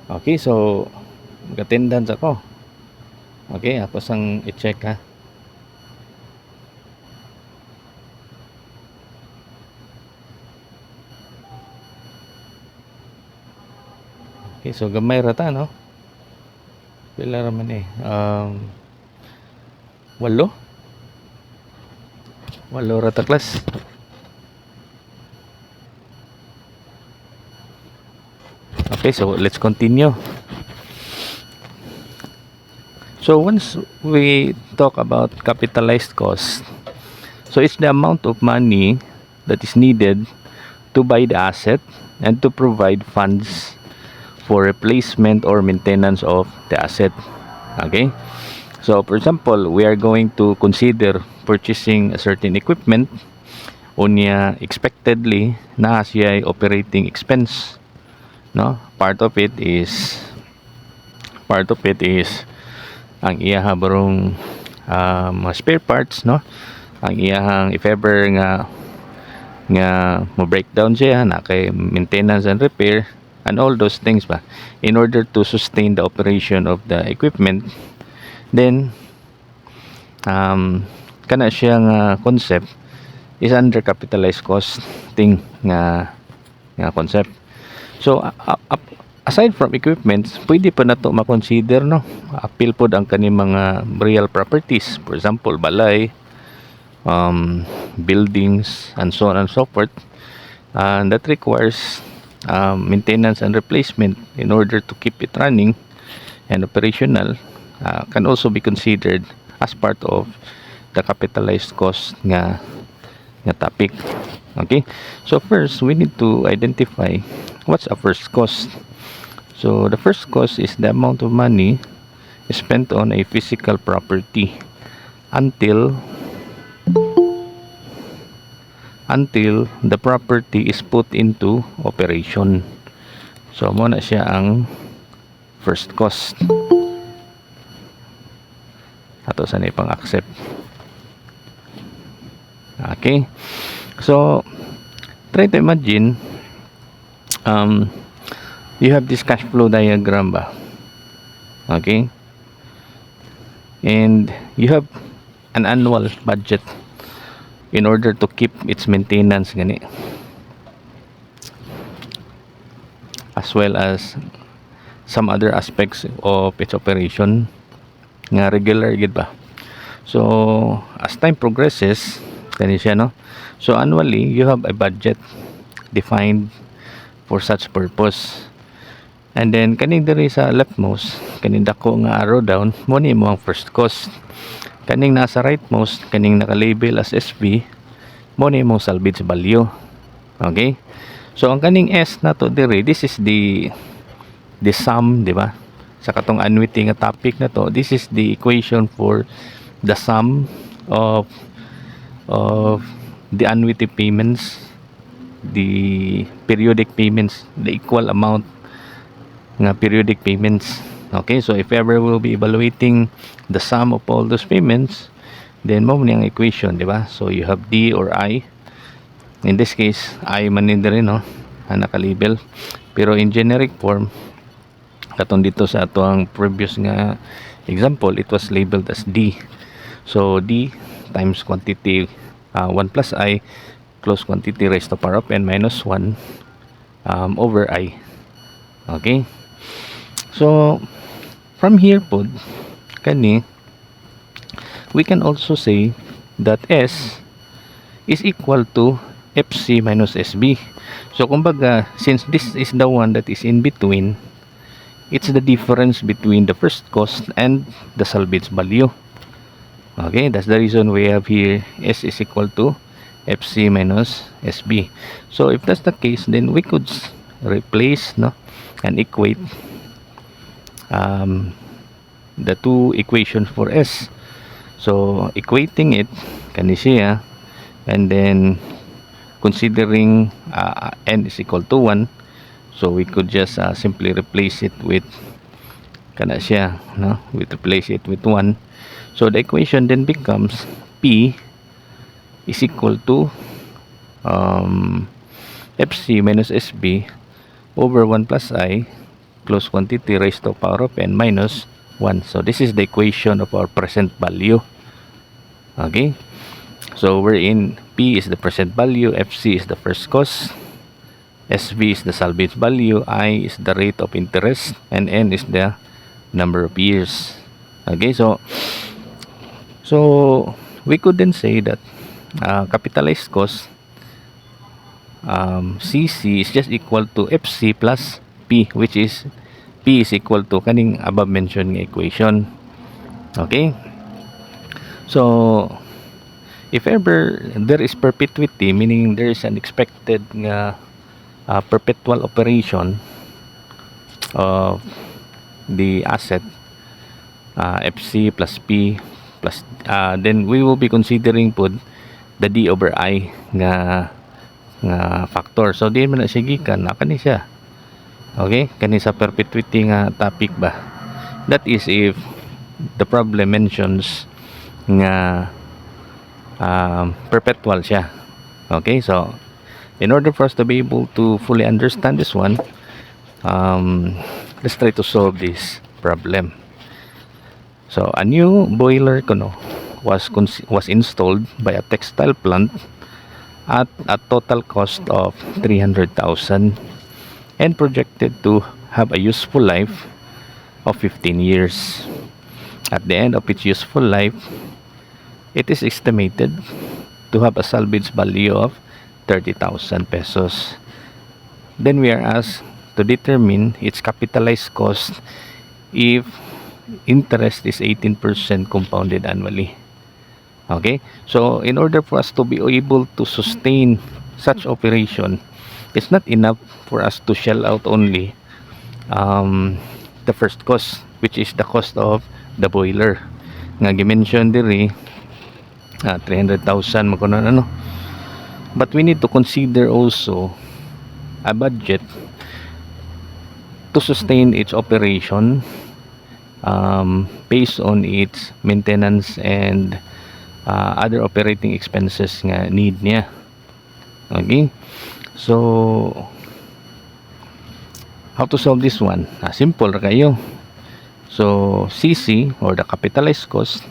Okay, so mag-attendance ako. Okay, ako sang i-check ha. Okay, so gamay rata no. Pila ra man eh. Walo. Walo rata class. Okay, so let's continue. So once we talk about capitalized cost, so it's the amount of money that is needed to buy the asset and to provide funds for replacement or maintenance of the asset. Okay? So for example, we are going to consider purchasing a certain equipment unya expectedly na siya operating expense, no? Part of it is ang iyaha barong mga spare parts, no? Ang iyahang if ever nga mo breakdown siya na kay maintenance and repair and all those things ba in order to sustain the operation of the equipment. Then kana siya nga concept is under capitalized costing nga concept. So aside from equipment, pwede pa nato ma-consider no apil pod ang kani mga real properties, for example balay, buildings and so on and so forth, and that requires maintenance and replacement in order to keep it running and operational. Can also be considered as part of the capitalized cost nga topic. Okay, so first we need to identify what's a first cost. So the first cost is the amount of money spent on a physical property until the property is put into operation. So mo na siya ang first cost. Ato sa ni pang accept. Okay, so try to imagine you have this cash flow diagram ba, okay, and you have an annual budget in order to keep its maintenance gani, as well as some other aspects of its operation nga regular gid ba. So as time progresses kani siya no, so annually you have a budget defined for such purpose, and then kaning diri sa leftmost kaning dako nga arrow down mo ni mo ang first cost, kaning nasa rightmost kaning naka-label as SV mo ni mo salvage value. Okay, so ang kaning S na to diri, this is the sum, di ba, sa katong annuity nga topic na to. This is the equation for the sum of the annuity payments, the periodic payments, the equal amount nga periodic payments. Okay, so if ever we'll be evaluating the sum of all those payments, then mo ni ang equation, di ba? So you have D or I. In this case, I man din rin no, naka-label. Pero in generic form, katong dito sa ato ang previous nga example, it was labeled as D. So D times quantity 1 plus I close quantity raised to power of n minus 1 over I. Okay, so from here po kani we can also say that S is equal to FC minus SB. So kumbaga, since this is the one that is in between, it's the difference between the first cost and the salvage value. Okay, that's the reason we have here S is equal to FC minus SB. So if that's the case, then we could replace no and equate the two equations for S. So equating it kani siya, and then considering n is equal to 1, so we could just simply replace it with kana siya no, replace it with 1. So the equation then becomes P is equal to FC minus SB over 1 plus I enclosed quantity raised to power of n minus 1. So this is the equation of our present value. Okay, so wherein P is the present value, FC is the first cost, SV is the salvage value, I is the rate of interest, and N is the number of years. Okay, so we could then say that capitalized cost, CC is just equal to FC plus P, which is P is equal to kaning above mentioned equation. Okay, so if ever there is perpetuity, meaning there is an expected perpetual operation of the asset, FC plus P plus then we will be considering po the D over I nga factor. So di man na siya gikan na kani siya. Okay, kani sa perpetuity nga topic ba. That is if the problem mentions nga perpetual siya. Okay, so in order for us to be able to fully understand this one, let's try to solve this problem. So a new boiler was installed by a textile plant at a total cost of 300,000 and projected to have a useful life of 15 years. At the end of its useful life, it is estimated to have a salvage value of 30,000 pesos. Then we are asked to determine its capitalized cost if interest is 18% compounded annually. Okay, so in order for us to be able to sustain such operation, it's not enough for us to shell out only the first cost, which is the cost of the boiler nga gi-mention diri 300,000 magkunon ano. But we need to consider also a budget to sustain its operation based on its maintenance and other operating expenses nga need niya. Okay, so how to solve this one? Simple ra kayo. So CC or the capitalized cost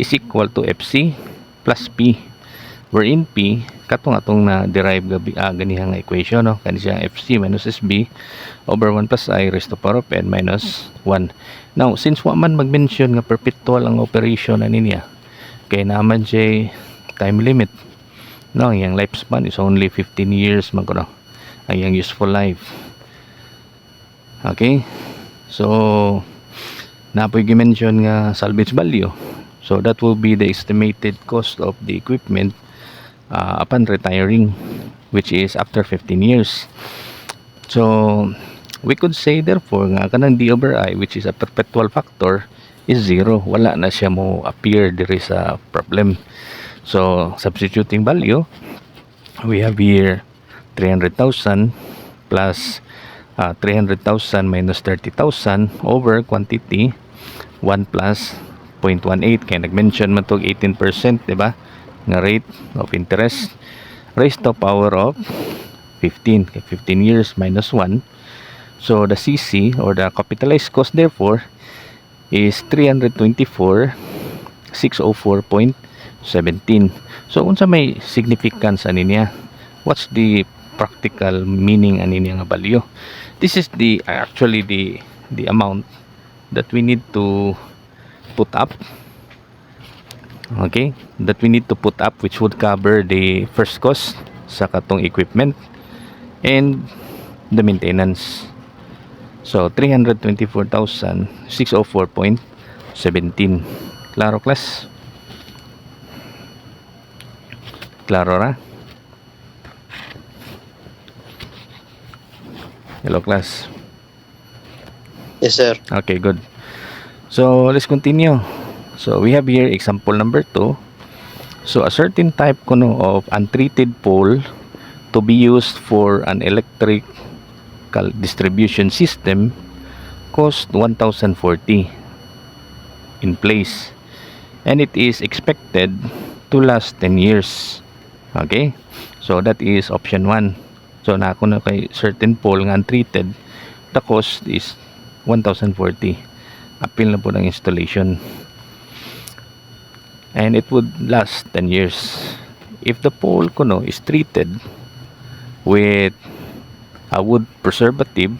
is equal to FC plus P, wherein P katong atong na derive ganihang equation, no? Kani siya FC minus SB over 1 plus I raised to power of n minus 1. Now since wa man mag-mention nga perpetual ang operation ani niya, kay naman siya time limit, no? Yang lifespan is only 15 years man kuno ang yang useful life. Okay, so napoy gi-mention nga salvage value, so that will be the estimated cost of the equipment upon retiring, which is after 15 years. So we could say therefore nga kanang D over I, which is a perpetual factor, is 0. Wala na siya mo appear diri sa problem. So substituting value, we have here 300,000 plus 300,000 minus 30,000 over quantity 1 plus 0.18, kaya nag-mention man tog 18%, di ba, nga rate of interest raised to power of 15 years minus 1. So the CC or the capitalized cost therefore is 324,604.17. So unsa may significance ani niya? What's the practical meaning ani niya nga value? This is the actually the amount that we need to put up. Okay, that we need to put up, which would cover the first cost sa katong equipment and the maintenance. So 324,604.17. Klaro class? Klaro ra? Hello class? Yes, sir. Okay, good. So let's continue. So we have here example number 2. So a certain type kuno of untreated pole to be used for an electrical distribution system cost 1,040 in place, and it is expected to last 10 years. Okay, so that is option 1. So na ako na kay certain pole nga untreated, the cost is 1,040. Appeal na po ng installation. And it would last 10 years. If the pole kuno is treated with a wood preservative,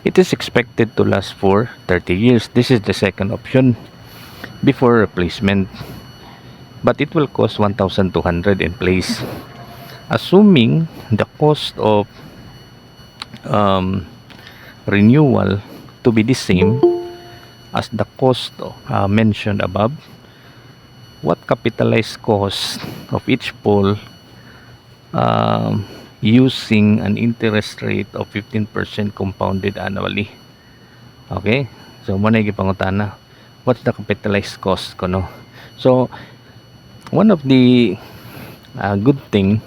it is expected to last for 30 years. This is the second option before replacement. But it will cost 1,200 in place. Assuming the cost of renewal to be the same as the cost mentioned above, what capitalized cost of each pole using an interest rate of 15% compounded annually? Okay, so muna yung pangutana, what's the capitalized cost ko, no? So one of the good thing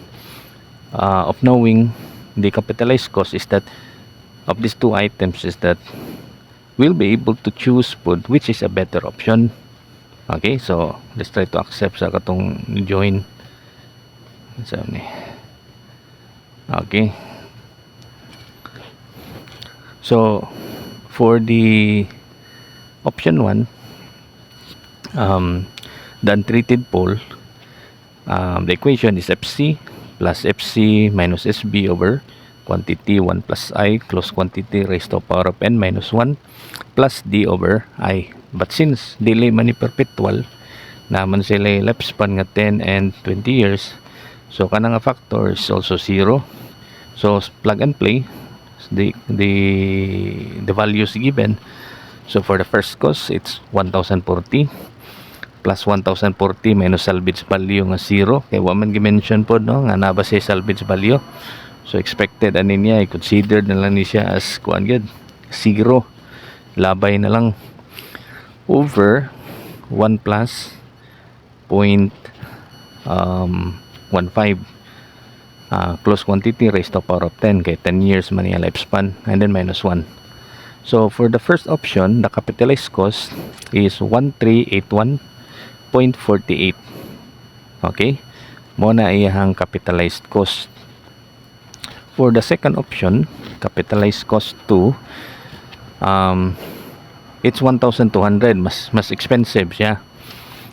of knowing the capitalized cost is that of these two items is that we'll be able to choose food which is a better option. Okay, so let's try to accept sa katong join. Okay, so for the option 1, the untreated pole, the equation is FC plus FC minus SB over quantity 1 plus I close quantity raised to power of n minus 1 plus D over I. But since dili man ni perpetual, naman sila lifespan nga 10 and 20 years, so kanang factor is also 0. So plug and play the values given. So for the first cost, it's 1,040 plus 1,040 minus salvage value nga 0. Kaya wa man gi-mention po, no, nga naba siya salvage value. So expected ani niya, i-consider na lang ni siya as kuan gyud 0. Labay na lang over 1 plus 0.15 close quantity raised to power of 10, kay 10 years man yung lifespan, and then minus 1. So for the first option, the capitalized cost is 1381.48. Okay, mo na iyahang capitalized cost. For the second option, capitalized cost 2, it's 1,200, mas expensive siya.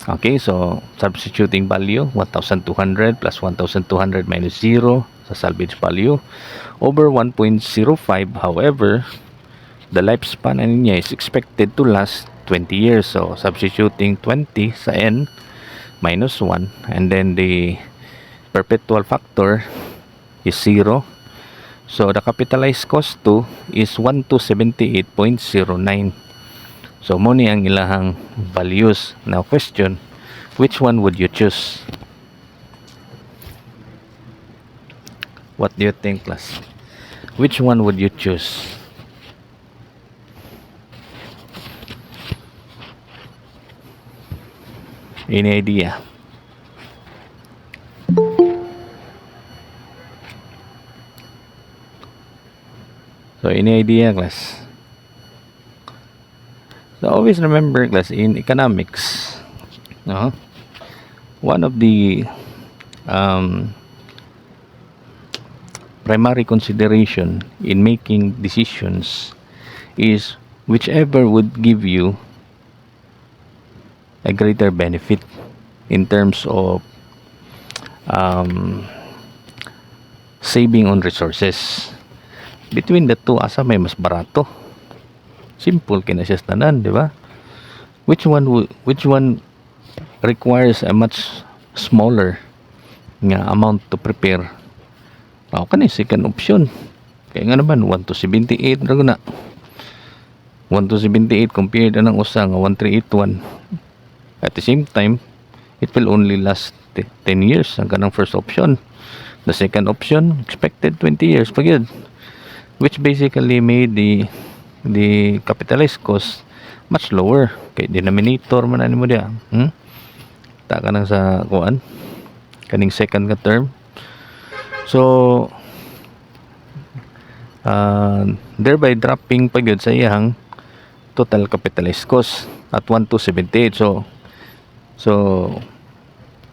Okay, so substituting value 1,200 plus 1,200 minus 0 sa salvage value over 1.05. However, the lifespan niya is expected to last 20 years. So substituting 20 sa n minus 1, and then the perpetual factor is 0. So the capitalized cost 2 is 1,278.09. So mo ni ang ilahang values. Now question, which one would you choose? What do you think, class? Which one would you choose? Any idea? So any idea, class? So always remember, class, in economics, one of the primary consideration in making decisions is whichever would give you a greater benefit in terms of saving on resources. Between the two, asa may mas barato? Simple kina siya tanan, di ba? Which one requires a much smaller nga amount to prepare? Kanay second option. Kaya nga naman 1 to 78 ra na. 1 to 78 compared anang usa nga 1381. At the same time, it will only last 10 years ang kanang first option. The second option expected 20 years pa gyud, which basically made the capitalized cost much lower. Kay denominator man ani mo dia. Ta ka nang sa kuan kaning second ka term. So thereby dropping pa gyud sa iyang total capitalized cost at 1,278. So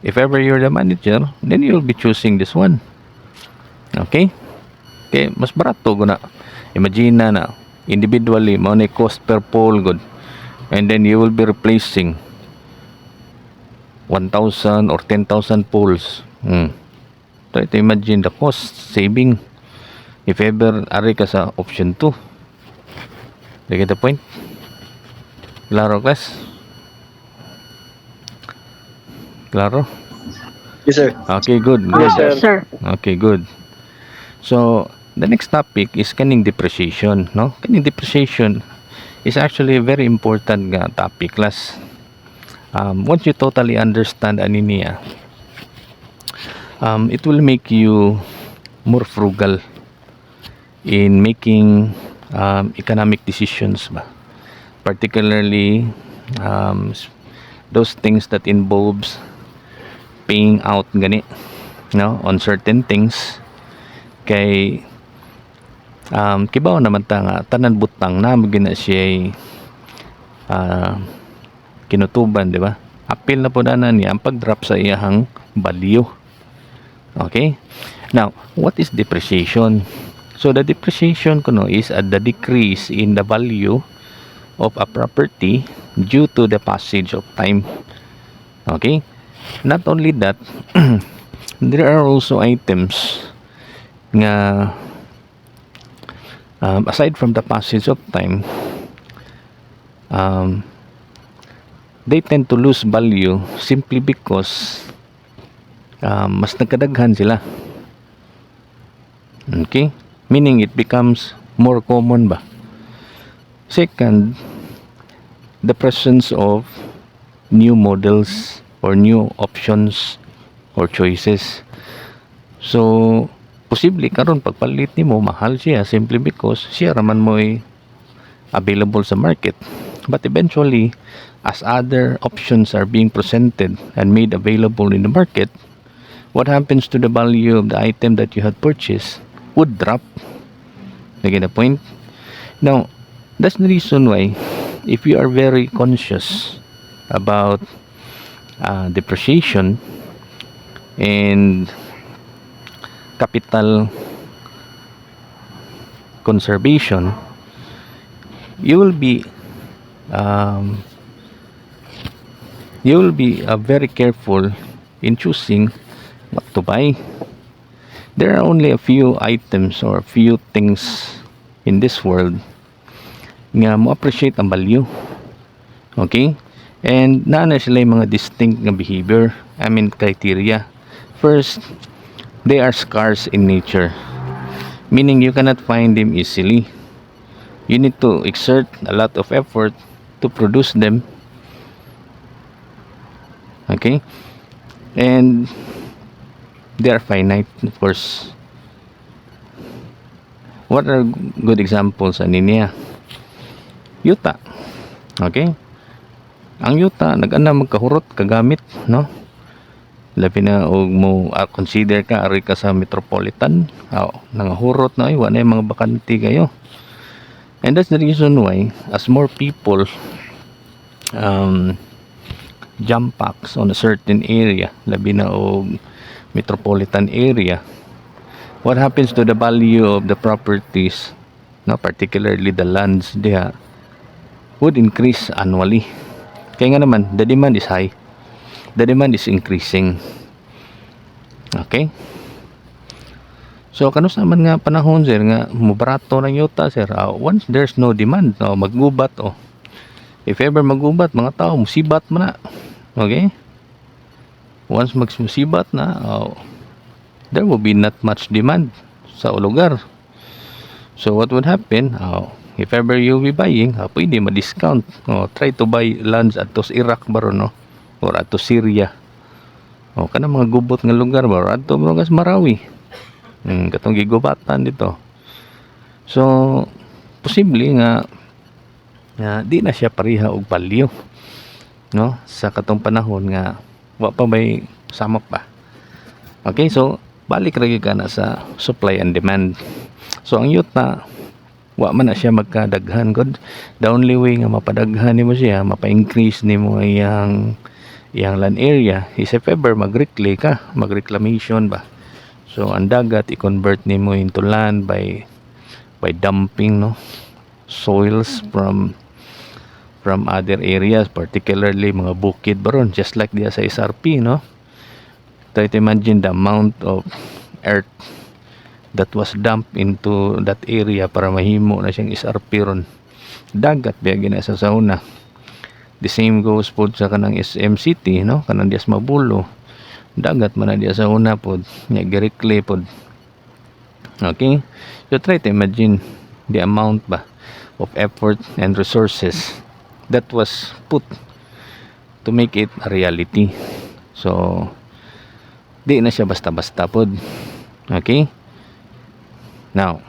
if ever you're the manager, then you'll be choosing this one. Okay, mas barato guna. Imagine na individually mo na cost per pole good, and then you will be replacing 1,000 or 10,000 poles. So ito, imagine the cost saving if ever ari ka sa option 2. You get the point? Klaro, class? Klaro? Yes, sir. Okay, good. Yes, sir. Sir. Okay, good. So, the next topic is kaning depreciation, no? Kaning depreciation is actually a very important nga topic, class. Once you totally understand ani niya, it will make you more frugal in making economic decisions ba, particularly those things that involves paying out gani, no, on certain things. Kay kibaw naman ta nga tanan butang na magina siya kinutuban, di ba? Apil na po na niya ang pag-drop sa iyahang value. Okay? Now, what is depreciation? So, the depreciation kuno is the decrease in the value of a property due to the passage of time. Okay? Not only that, there are also items nga aside from the passage of time, they tend to lose value simply because mas nagkadaghan sila. Okay? Meaning it becomes more common ba? Second, the presence of new models or new options or choices. So, posible karon pagpalit nimo mahal siya simply because siya raman mo available sa market. But eventually, as other options are being presented and made available in the market, what happens to the value of the item that you had purchased would drop. You get the point? Now, that's the reason why if you are very conscious about depreciation and capital conservation, you will be very careful in choosing what to buy. There are only a few items or a few things in this world nga mo appreciate ang value. Okay? And na sila yung mga distinct nga behavior, criteria. First, they are scarce in nature, meaning you cannot find them easily. You need to exert a lot of effort to produce them. Okay? And they are finite, of course. What are good examples ani niya? Yuta. Okay? Ang yuta nag-ana magkahurot kagamit, no? Labi na og mo consider ka ari ka sa metropolitan, nangahurot na ay wala mga bakante kayo. And that's the reason why as more people jump packs on a certain area, labi na og metropolitan area, what happens to the value of the properties, no, particularly the lands there, would increase annually. Kaya nga naman, the demand is high. The demand is increasing. Okay? So, kanus naman nga panahon, sir, nga mubarato ng yuta, sir. Once there's no demand, maggubat, if ever maggubat, mga tao, musibat mo na. Okay? Once magsusibat na, there will be not much demand sa lugar. So, what would happen? If ever you'll be buying, pwede ma-discount. Try to buy lands atos Iraq baro, no? Or ato Syria. Kana mga gubot nga lugar baro, ato baro gas Marawi. Katong gigubatan dito. So, posible nga di na siya pareha og value, no? Sa katong panahon nga wa pa may samap pa. Okay, so balik lagi ka na sa supply and demand. So ang youth na wa man na siya magkadaghan god. The only way nga mapadaghan nimo siya, mapa-increase nimo iyang land area is if ever magreclamation ba. So ang dagat i-convert nimo into land by dumping, no? soils from other areas, particularly mga bukid baron, just like diya sa SRP, no? Try to imagine the amount of earth that was dumped into that area para mahimo na siyang SRP ron. Dagat biya gina sa sauna. The same goes po sa kanang SM City, no? Kanang diya sa Mabulo, dagat man na diya sa una po, nya directly po. Okay, so try to imagine the amount ba of effort and resources that was put to make it a reality. So di na siya basta-basta po. Okay, now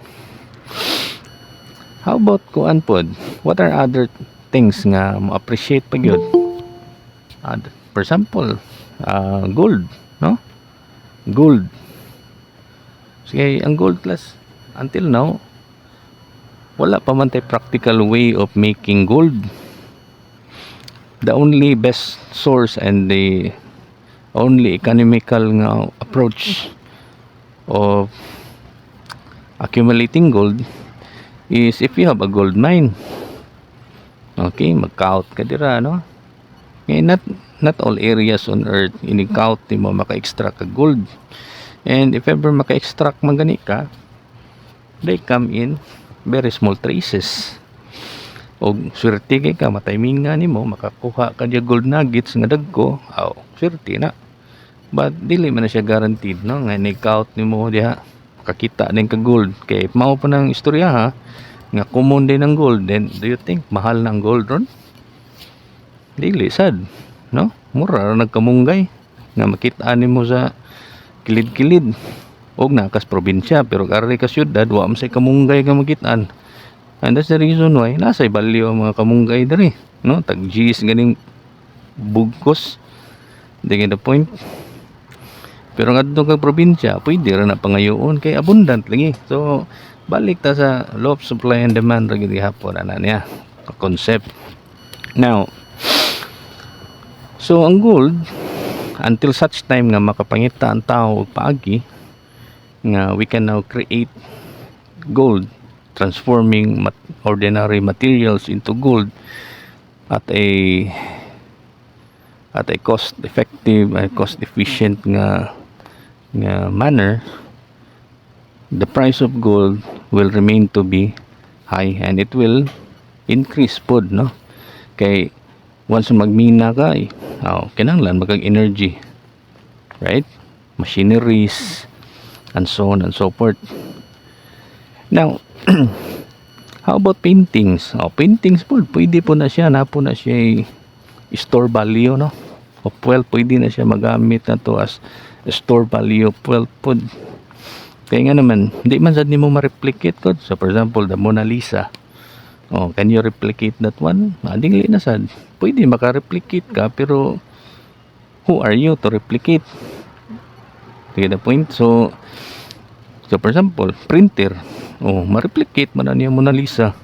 how about kuan po, what are other things nga mo appreciate pa gyud? For example, gold, no? Gold. Sige, ang gold class until now wala pa man tay practical way of making gold. The only best source and the only economical nga approach of accumulating gold is if you have a gold mine. Okay, mag-count ka dira, no? Ngayon, not all areas on earth ini-count mo maka-extract ka gold. And if ever maka-extract man gani ka, they come in very small traces. O swerte kay ka, matiminga nimo makakuha ka diya gold nuggets nga dagko, swerte na. But dili man na siya guaranteed, no? Nga ni-count nimo diha kakita din ka gold. Kay mao pa nang istorya ha, nga common din ang gold. Then do you think mahal na ang gold ron? Dili sad, no? Mura ra nagkamunggay nga makita nimo sa kilid-kilid og nakas probinsya, pero kari ka syudad wa man say kamunggay ka makitaan. And that's the reason why nasa value ang mga kamunggay diri, no? Tag G's ganing bugkos, di the point. Pero ngadto kag probinsya pwede ra na pangayoon kay abundant lagi. So balik ta sa law of supply and demand ra gid gihapon ana niya concept. Now, so ang gold until such time nga makapangita ang tao og paagi nga we can now create gold, transforming ordinary materials into gold at a cost effective and cost efficient nga manner. The price of gold will remain to be high and it will increase pod, no? Kay once magmina ka, kinahanglan magag energy, right? Machineries and so on and so forth. Now, how about paintings? Paintings po, pwede po na siya, napo na siya store value, no? Of wealth, pwede na siya magamit na to as store value of wealth po. Kaya nga naman, hindi man sad nimo ma-replicate ko. So for example, the Mona Lisa. Can you replicate that one? Dili na sad. Pwede maka-replicate ka, pero who are you to replicate? Take the point. So for example, printer. Ma-replicate man na niya Mona Lisa.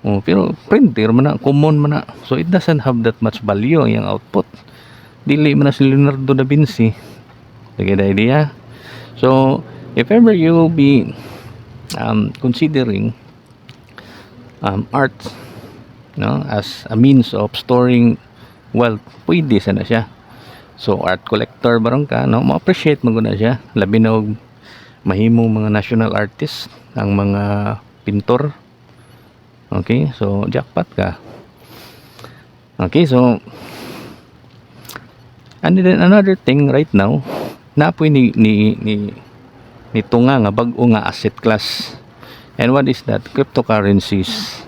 Pero printer man na, common man na. So it doesn't have that much value ang output. Dili man na si Leonardo da Vinci. Take the idea. So if ever you will be considering art, no, as a means of storing wealth, pwede sana siya. So art collector barang ka, no, ma-appreciate mo na siya, labi na og mahimong mga national artist ang mga pintor. Okay, so jackpot ka. Okay, so and then another thing right now, napoy ni tunga nga bag-o nga asset class. And what is that? Cryptocurrencies.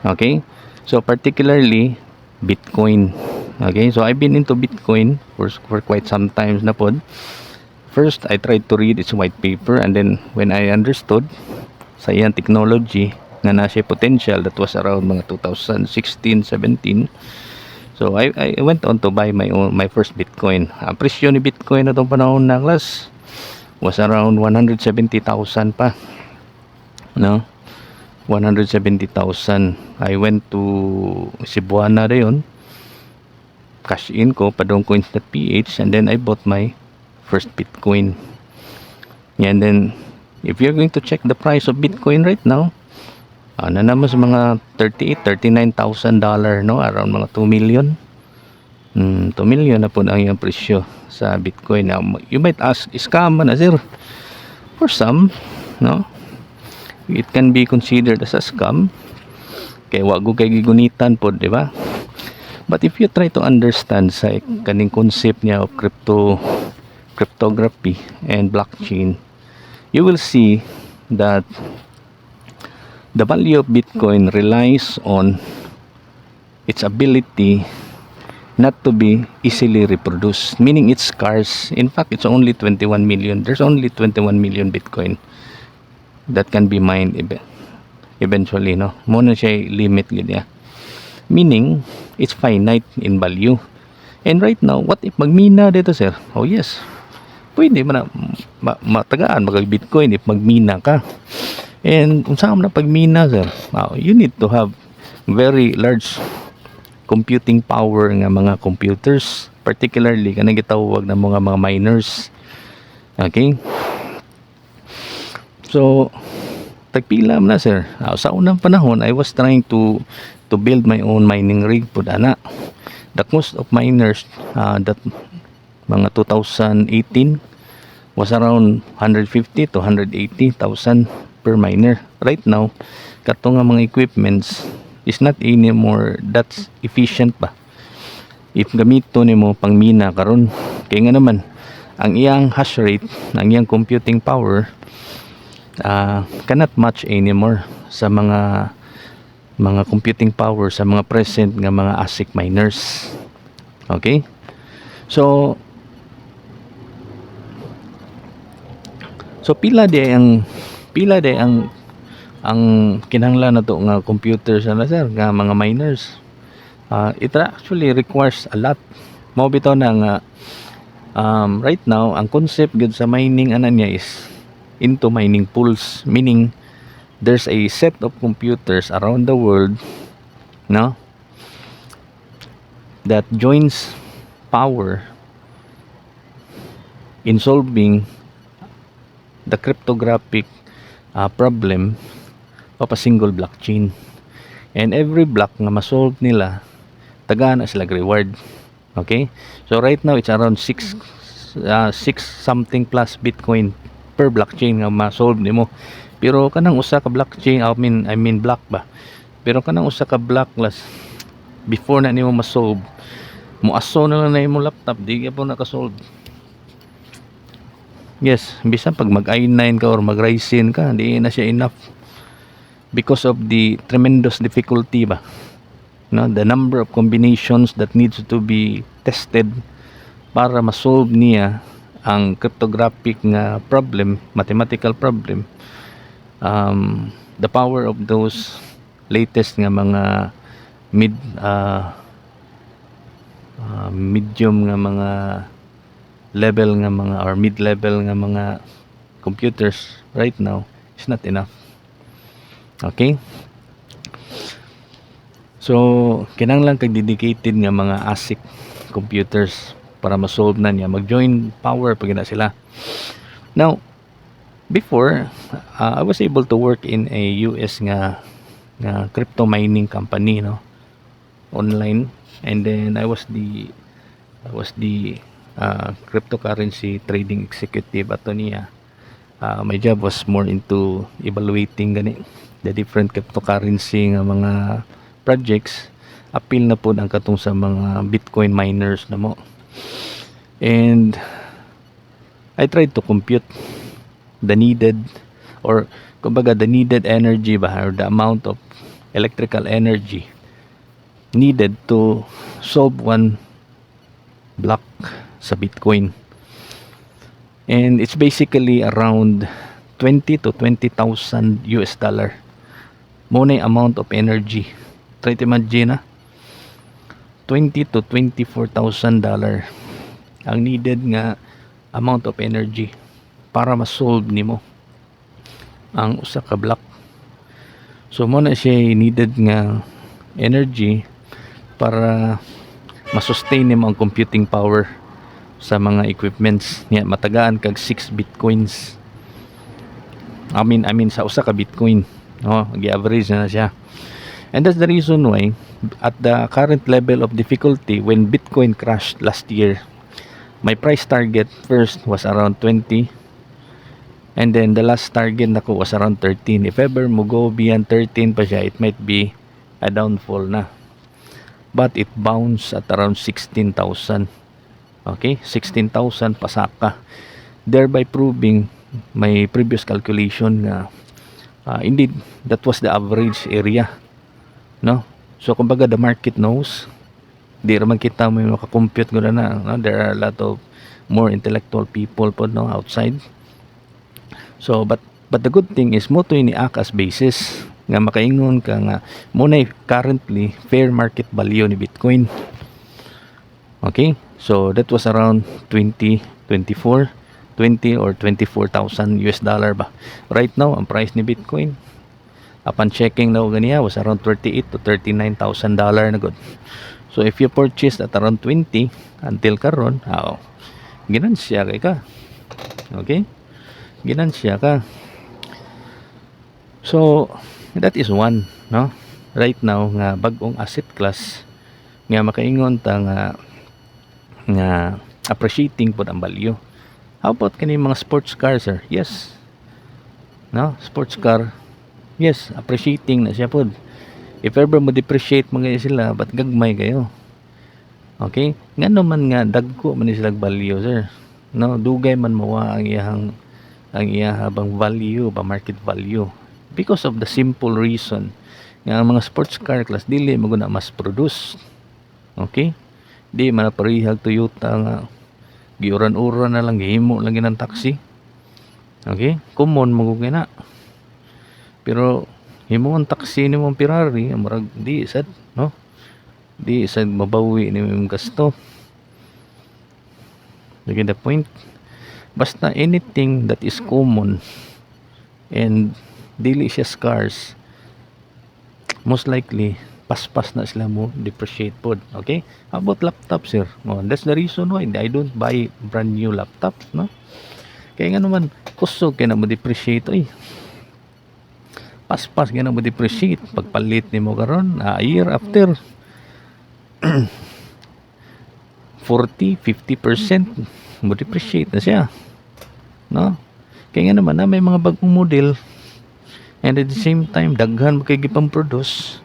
Okay, so particularly Bitcoin. Okay, so I've been into Bitcoin for quite some times na pod. First, I tried to read its white paper, and then when I understood sa iyang technology nga nasa potential, that was around mga 2016-17. So I went on to buy my first Bitcoin. Ang presyo ni Bitcoin na itong panahon na class was around 170,000 pa, no? 170,000. I went to Cebuana na yun, cash in ko padongcoins.ph, and then I bought my first Bitcoin. And then if you're going to check the price of Bitcoin right now, Ano naman sa mga 39,000 dollar, no, around mga 2 million. 2 million na po ang iyang presyo sa Bitcoin. Now, you might ask, scam man na sir? For some, no, it can be considered as a scam. Kaya wag ko kay gigunitan po, di ba? But if you try to understand sa kaning concept niya of cryptography and blockchain, you will see that the value of Bitcoin relies on its ability not to be easily reproduced, meaning it's scarce. In fact, it's only 21 million. There's only 21 million Bitcoin that can be mined eventually, no? Muna siya limit gid ya. Meaning, it's finite in value. And right now, what if magmina dito, sir? Oh yes, pwede matagaan mag-Bitcoin if magmina ka. And kung saan na pagmina, sir, you need to have very large computing power nga mga computers, particularly kanang gitawag ng mga miners. Okay? So, tagpila na, sir. Sa unang panahon, I was trying to build my own mining rig po dana. The cost of miners that mga 2018 was around 150 to 180,000 per miner. Right now, kato nga mga equipments is not anymore that's efficient ba if gamito nimo pang mina karon. Kaya nga naman ang iyang hash rate, ang iyang computing power cannot match anymore sa mga computing power sa mga present nga mga ASIC miners. Okay, so pila di ang kinahanglan na to nga computers na sir nga mga miners. It actually requires a lot. Mao bitaw na nga right now ang concept gud sa mining niya is into mining pools, meaning there's a set of computers around the world, no, that joins power in solving the cryptographic problem of a single blockchain. And every block nga ma-solve nila, tagaan na sila reward. Okay? So right now it's around 6 something plus Bitcoin per blockchain nga ma-solve nimo. Pero kanang usa ka blockchain, I mean block ba. Pero kanang usa ka block last before na nimo ma-solve, muaso na lang na imong laptop, di ka po naka-solve. Yes, bisan pag mag i9 ka or mag Ryzen ka, di na siya enough because of the tremendous difficulty ba, no, the number of combinations that needs to be tested para ma-solve niya ang cryptographic nga problem, mathematical problem. The power of those latest nga mga medium nga mga level nga mga or mid-level nga mga computers right now is not enough. Okay? So, kinahanglan kag dedicated nga mga ASIC computers para ma-solve na niya, mag-join power pag na sila. Now, before, I was able to work in a US nga crypto mining company, no, online, and then I was the cryptocurrency trading executive ato niya. My job was more into evaluating the different cryptocurrency nga mga projects. Appeal na po ang katong sa mga Bitcoin miners na mo. And I tried to compute the needed, or kumbaga the needed energy ba, or the amount of electrical energy needed to solve one block sa Bitcoin. And it's basically around 20 to 20,000 US dollar. Muna yung amount of energy. Try to imagine 20 to 24,000 dollar ang needed nga amount of energy para ma-solve nimo ang usa ka block. So muna siya needed nga energy para ma-sustain nimo ang computing power sa mga equipments niya. Matagaan kag 6 bitcoins. I mean sa usa ka bitcoin. gi-average na siya. And that's the reason why at the current level of difficulty, when Bitcoin crashed last year, my price target first was around 20, and then the last target nako was around 13. If ever mo go beyond 13 pa siya, it might be a downfall na. But it bounced at around 16,000. Okay, 16,000 pasaka, thereby proving my previous calculation nga indeed that was the average area, no? So kumbaga the market knows, di raman kita may makakompute gud na, no? There are a lot of more intellectual people po, no, outside. So but the good thing is mo to ini as basis nga makaingon ka nga mo na currently fair market value ni Bitcoin. Okay, so that was around 20 or 24,000 US dollar ba. Right now ang price ni Bitcoin upon checking na ganiya was around 38 to 39,000 dollar na good. So if you purchased at around 20 until karon, ginansya kay ka. Okay, ginansya ka. So that is one, no, right now nga bag-ong asset class nga makaingon ta nga appreciating po ang value. How about kani mga sports cars, sir? Yes, no, sports car, yes, appreciating na siya po. If ever mo depreciate mga sila, but gagmay kayo. Okay, nga naman nga dagko man sila value, sir, no, dugay man mawa ang iyahabang value ba, market value, because of the simple reason nga ang mga sports car class dili mo na mas produce. Okay, di man parihag Toyota nga giuran-uran na lang, gihimo lang ng taxi. Okay, common mo na. Pero himo ang taxi ni mong Ferrari, murag di sad, no, di sad mabawi ni mong gasto. You get the point? Basta anything that is common and dili siya scarce, most likely paspas na sila mo depreciate pod. Okay, how about laptop, sir? That's the reason why I don't buy brand new laptop, no, kaya nga naman kusog kaya na mo depreciate, paspas kaya na mo depreciate pagpalit ni mo karon a year after 40-50% mo depreciate na siya, no? Kaya nga naman na may mga bagong model, and at the same time daghan mo kay gipang produce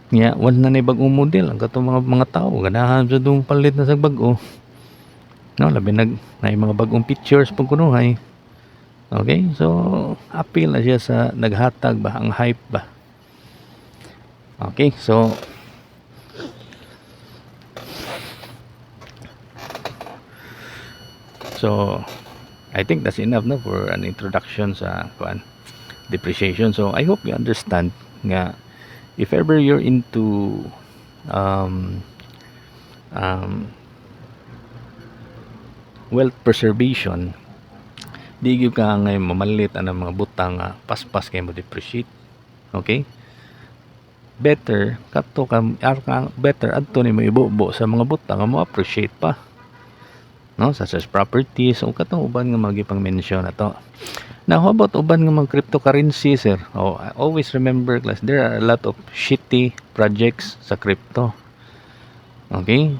nya, wala na ni bagong model ang katong mga tao ganahan sa dong palit na sa bago, no, labi na mga bagong pictures pag kunuhay. Okay, so appeal na siya sa naghatag ba ang hype ba. Okay, so I think that's enough, no, for an introduction sa depreciation. So I hope you understand nga if ever you're into wealth preservation, di gyud ka ngay mamalit ang mga butang paspas kay mo depreciate. Okay, better kadto ka better adto ni mo ibubo sa mga butang nga mo appreciate pa, no, such as properties o katong uban nga magipang mention ato. Now, how about uban nga mga cryptocurrency, sir? I always remember, class, there are a lot of shitty projects sa crypto. Okay?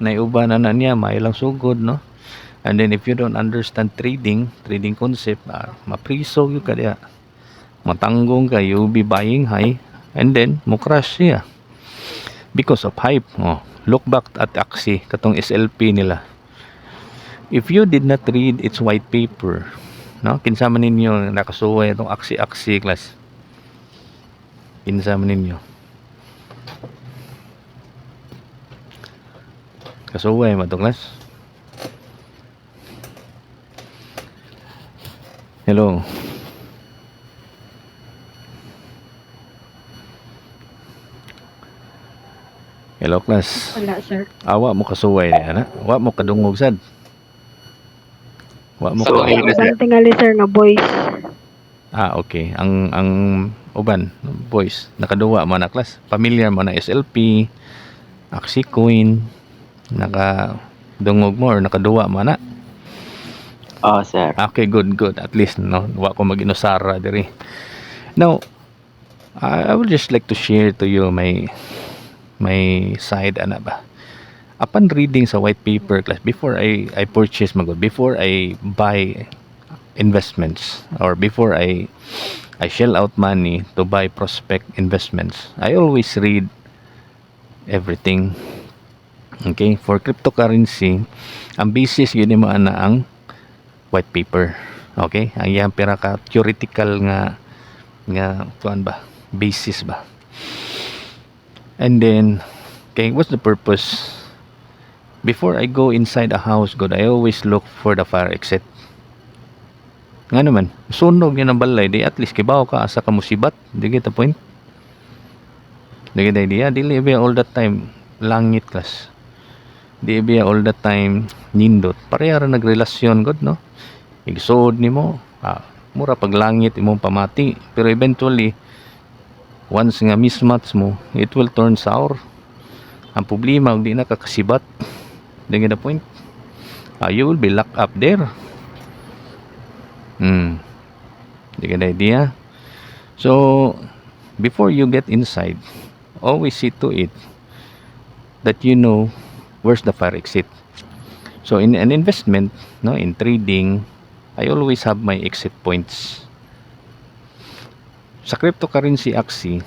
Naiuban na niya, may lang sugod, no? And then if you don't understand trading concept, mapriso yung kaya. Matanggong ka, you'll be buying high, and then, mo crash siya. Because of hype. Look back at Axie, katong SLP nila. If you did not read its white paper, no, kinsa man ninyo nakasuway itong Axie class, kinsa man ninyo kasuway mo itong class? Hello, hello class. Wala, sir. Awa mo kasuway na, wa mo kadungog sad. Wa mo So, ka. Uban tingali, sir, nga boys. Okay. Ang uban boys nakaduwa mo na class. Familiar mo na SLP, Axie Coin, nakadungog mo or nakaduwa mo na. sir. Okay, good. At least no, wa ko mag-inusara diri. Now, I would just like to share to you my side ana ba. Upon reading sa white paper class, before I purchase magod, before I buy investments, or before I shell out money to buy prospect investments, I always read everything. Okay, for cryptocurrency, ang basis yun mo ana ang white paper. Okay, ang iyang pinaka theoretical nga kuan ba, basis ba. And then, okay, what's the purpose? Before I go inside a house, God, I always look for the fire exit. Nga naman, sunog yun ang balay, di at least kibaw ka asa ka musibat. Di kita point. Di kita idea, dili ba all the time langit class. Di ba all the time nindot. Pareha ra nagrelasyon, God, no? Igsod nimo, mura pag langit imong pamati, pero eventually once nga mismatch mo, it will turn sour. Ang problema, di na kakasibat. Dengan the point, you will be locked up there. You get the idea? So, before you get inside, always see to it that you know where's the fire exit. So, in an investment, no, in trading, I always have my exit points. Sa cryptocurrency Axie,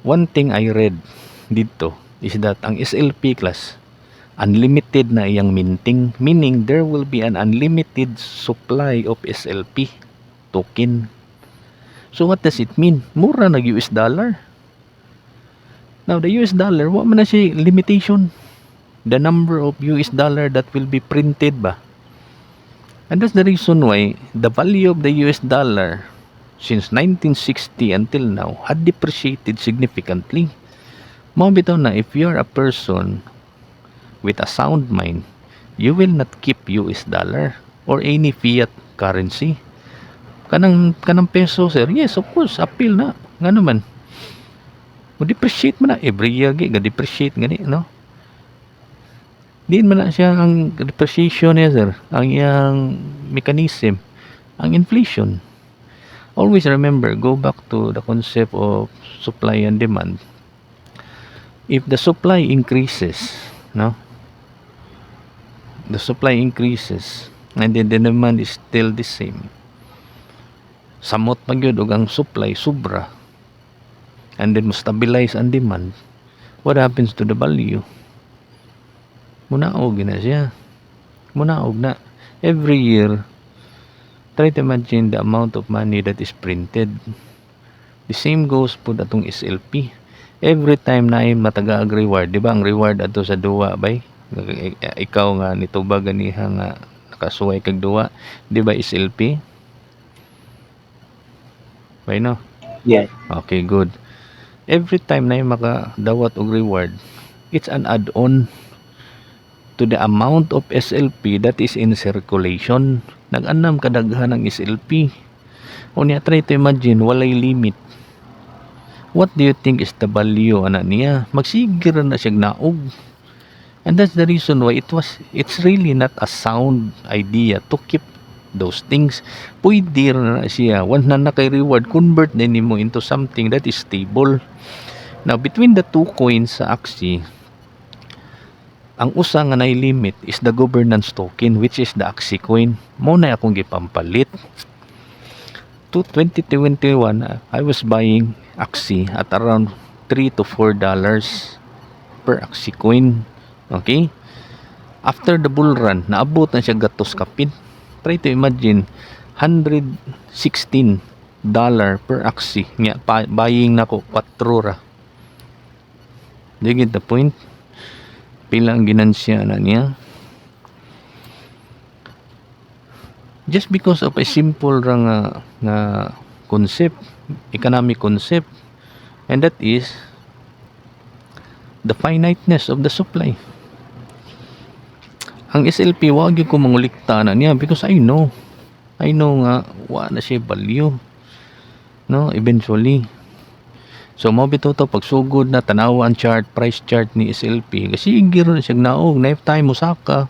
one thing I read dito is that ang SLP class, unlimited na iyang minting, meaning there will be an unlimited supply of SLP token. So what does it mean? Mura nag US dollar. Now the US dollar, wa man na siya limitation. The number of US dollar that will be printed ba. And that's the reason why the value of the US dollar since 1960 until now had depreciated significantly. Mao bitaw na, if you are a person with a sound mind, you will not keep US dollar or any fiat currency. Kanang peso, sir, yes, of course, appeal na. Nga naman, mo depreciate man na every year, ga depreciate gani, no? Diin man na siya ang depreciation niya, sir, ang iyang mechanism, ang inflation. Always remember, go back to the concept of supply and demand. If the supply increases, no, the supply increases and then the demand is still the same, samot magyud og ang supply sobra, and then mo stabilize ang demand, what happens to the value? Munaog na siya. Munaog na. Every year, try to imagine the amount of money that is printed. The same goes po datong SLP. Every time na yung mataga-ag reward, di ba ang reward ato sa duwa, bay? Ikaw nga nitubag ganiha nga nakasuway kag duwa, di ba SLP? Bay no? Yeah. Okay, good. Every time na yung makadawat og reward, it's an add-on to the amount of SLP that is in circulation. Nag-anam kadaghan ng SLP. O niya, try to imagine, walay limit. What do you think is the value ana niya? Magsigir na siya naog. And that's the reason why it's really not a sound idea to keep those things. Pwede na siya, once na kay reward, convert na nimo into something that is stable. Now, between the two coins sa Axie, ang usa nga nay limit is the governance token, which is the Axie coin. Mo na akong gipampalit. To 2021, I was buying Axie at around $3 to $4 per Axie coin. Okay? After the bull run, naabot na siya gatos kapin. Try to imagine, $116 per Axie. Nga, buying na ko 4 ra. Do you get the point? Pila ang ginansya na niya. Just because of a simple nga concept, economic concept, and that is the finiteness of the supply. Ang SLP, wag ko mangulikta na niya because I know nga wa na siya value, no, eventually. So mo bitaw to pagsugod na tanawa ang price chart ni SLP, kasi igiro na siya naog na if time musaka,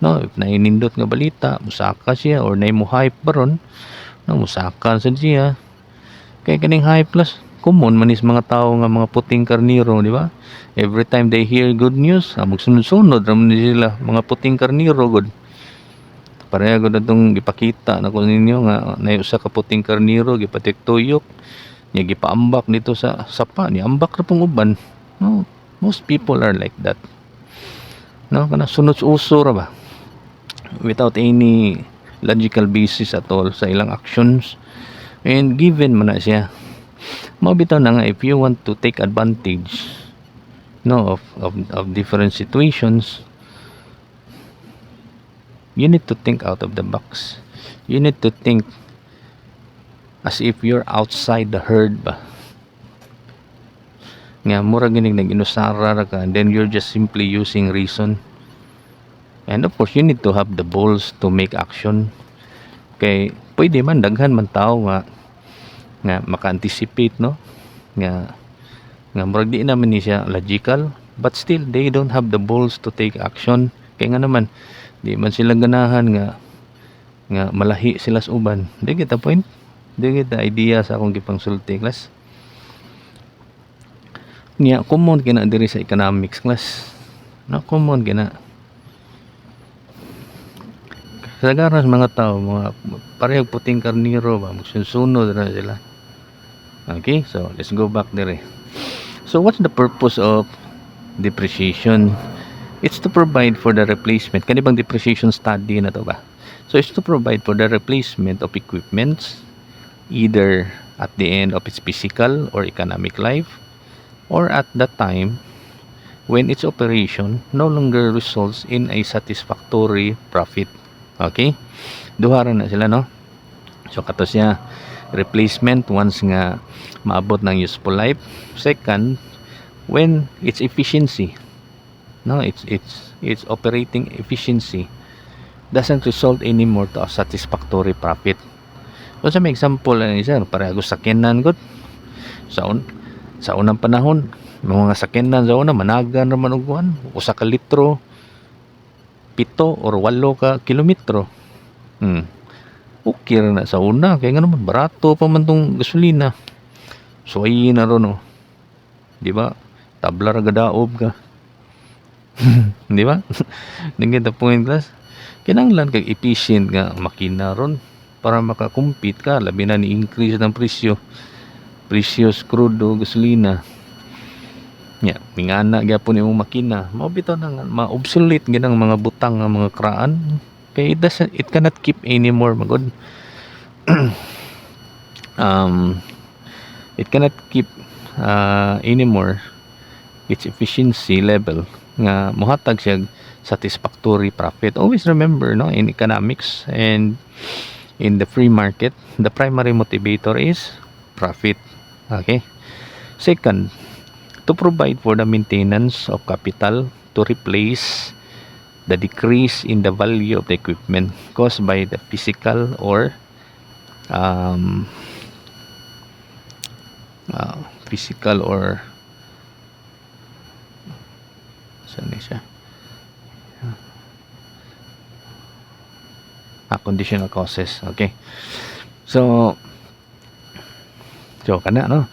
no, if nainindot nga balita musaka siya or nay mo hype baron, no musakan sa siya kay kaning high plus common man is mga tao nga mga puting karniro, di ba? Every time they hear good news magsunod-sunod ra man sila mga puting karniro good. Pareha gud atong gipakita na ko ninyo nga nay usa ka puting karniro gipatiktuyok nya gipaambak dito sa sapa ni ambak ra pong uban. No, most people are like that. No, kana sunod uso ra ba without any logical basis at all sa ilang actions, and given man na siya mao bitaw na nga if you want to take advantage no of different situations, you need to think out of the box. You need to think as if you're outside the herd ba, nga mura ginig nag-inusara ra ka and then you're just simply using reason. And of course you need to have the balls to make action, kay pwede man daghan man tao nga maka-anticipate, no, nga murag di naman ni siya logical, but still they don't have the balls to take action. Kaya nga naman di man sila ganahan nga malahi sila sa uban. Di kita point, di kita idea sa akong gipangsulti class niya. Common kina diri sa economics class, na common kina kasagaran sa mga tao, mga parehong puting karniro ba magsunod na sila. Okay, so let's go back there. So what's the purpose of depreciation? It's to provide for the replacement. Kani bang depreciation study na to ba? So it's to provide for the replacement of equipments either at the end of its physical or economic life or at the time when its operation no longer results in a satisfactory profit. Okay, duha ra na sila, no? So kato siya replacement once nga maabot ng useful life. Second, when its efficiency, no, its operating efficiency doesn't result anymore to a satisfactory profit. So sa may example ni sir, pareho sakyanan gud sa unang panahon, mga sakyanan sa una managan ra man og kuan, usa ka litro 7 or 8 ka kilometro. Okay ra na sa una kaya nga naman barato pa man tong gasolina. So ay na ron, no, di ba? Tabla ra gadaob ka. Di ba? Dingin ta point class. Kinahanglan kag efficient nga makina ron para makakumpit ka labi na ni increase ng presyo crude o gasolina. Yeah, mingana gyapon imong makina, mao bitaw nang ma-obsolete ginang mga butang nga mga kraan kay it cannot keep anymore magod. It cannot keep anymore its efficiency level nga mohatag siya satisfactory profit. Always remember, no, in economics and in the free market, the primary motivator is profit. Okay, second, to provide for the maintenance of capital to replace the decrease in the value of the equipment caused by the physical or saan siya conditional causes. Okay, so kana, no,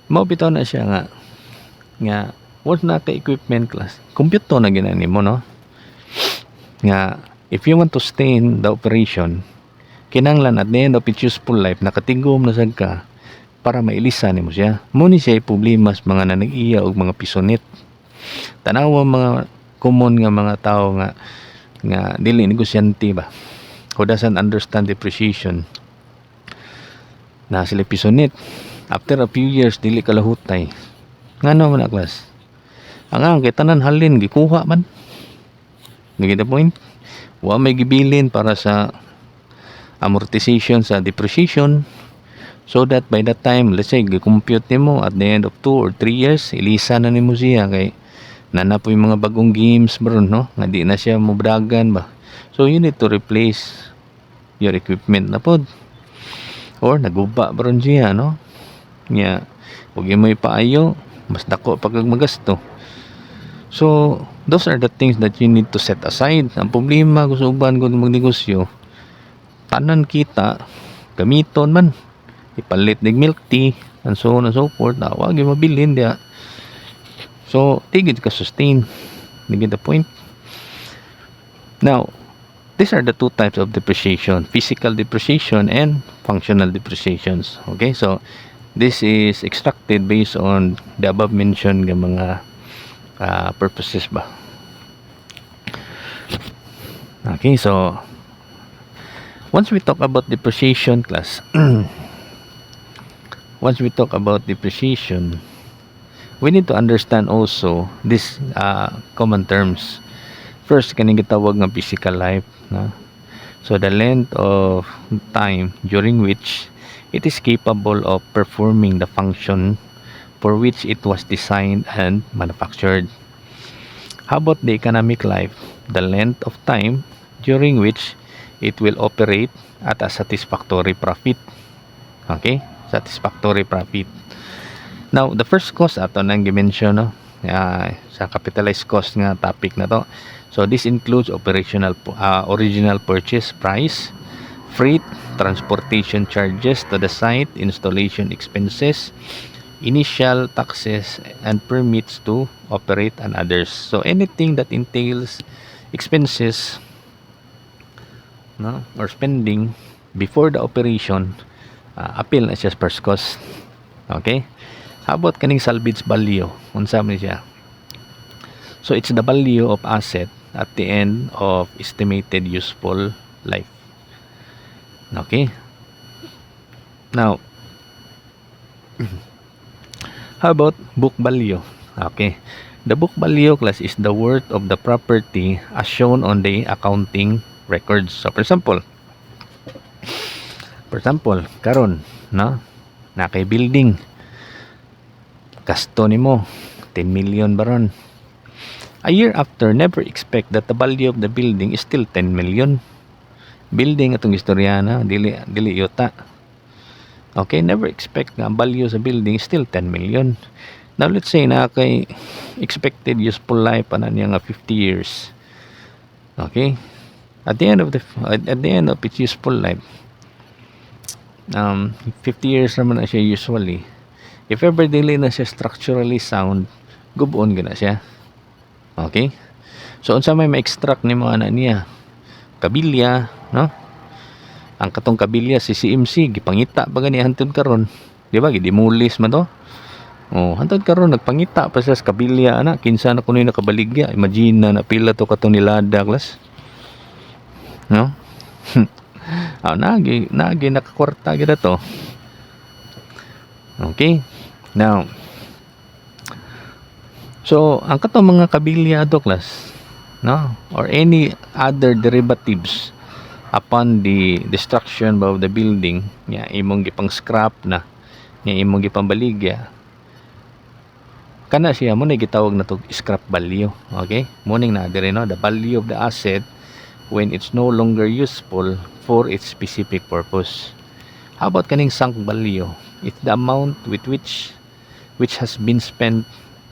mao bitaw na siya nga once na ka equipment class compute to na ginani mo, no, nga if you want to stay in the operation kinahanglan at the end of its useful life nakatigom na sad ka para mailisan nimo siya. Mo ni siya problema sa mga nanag-iya og mga pisonit. Tanawa mga common nga mga tao nga dili negosyante ba, who doesn't understand depreciation, na sila pisonit after a few years dili kalahutay. Ngano man na class, ang kay tanan halin gikuha man, nagita point, wa may gibilin para sa amortization sa depreciation, so that by that time let's say gi-compute nimo at the end of 2 or 3 years ilisa na nimo siya kay nanapoy mga bagong games bro, no, nga di na siya mobragan ba. So you need to replace your equipment na pod or naguba bro siya, no, nya ug mo ipaayo mas dako pag magasto. So those are the things that you need to set aside. Ang problema kung sa uban kung magnegosyo, tanan kita gamiton man, ipalit ning milk tea and so on and so forth, wag yung mabilin dia. So tigid ka sustain, tigid the point. Now these are the two types of depreciation: physical depreciation and functional depreciations. Okay, so this is extracted based on the above mentioned mga purposes ba. Okay, so once we talk about depreciation class, once we talk about depreciation, we need to understand also this common terms. First, kaning gitawag nga physical life, no? So the length of time during which it is capable of performing the function for which it was designed and manufactured. How about the economic life? The length of time during which it will operate at a satisfactory profit. Okay? Satisfactory profit. Now, the first cost ato nang gi-mention, no? Sa capitalized cost nga topic na to. So this includes original purchase price, freight, transportation charges to the site, installation expenses, initial taxes and permits to operate, and others. So anything that entails expenses, no, or spending before the operation, appeal na siya first cost. Okay? How about kaning salvage value? Unsa man siya? So it's the value of asset at the end of estimated useful life. Okay? Now, how about book value? Okay. The book value class is the worth of the property as shown on the accounting records. So for example, karon, no? Na kay building. Gasto nimo 10 million baron. A year after, never expect that the value of the building is still 10 million. Building atong istoryana, dili yuta. Okay, never expect na value sa building is still 10 million. Now let's say na kay expected useful life ana niya nga 50 years. Okay? At the end of its useful life, 50 years naman na siya usually. If ever dili na siya structurally sound, gubon gina siya. Okay? So unsa may ma-extract ni mga anak niya? Kabilya, no? Ang katong kabilya si CMC gipangita pa gani hantod karon. Di ba? Gidimulis man to. Oh, hantod karon nagpangita pa siya sa kabilya ana, kinsa na kuno nakabaligya. Imagine na pila to katong nilada class. No? Nagi nakakwarta gid to. Okay? Now, so ang katong mga kabilya ato class, no, or any other derivatives upon the destruction of the building, nya imong gipang scrap na, nya imong gipang baligya, kana siya mo na gitawag na to scrap value. Okay, morning na dire, no, the value of the asset when it's no longer useful for its specific purpose. How about kaning sunk value? It's the amount with which has been spent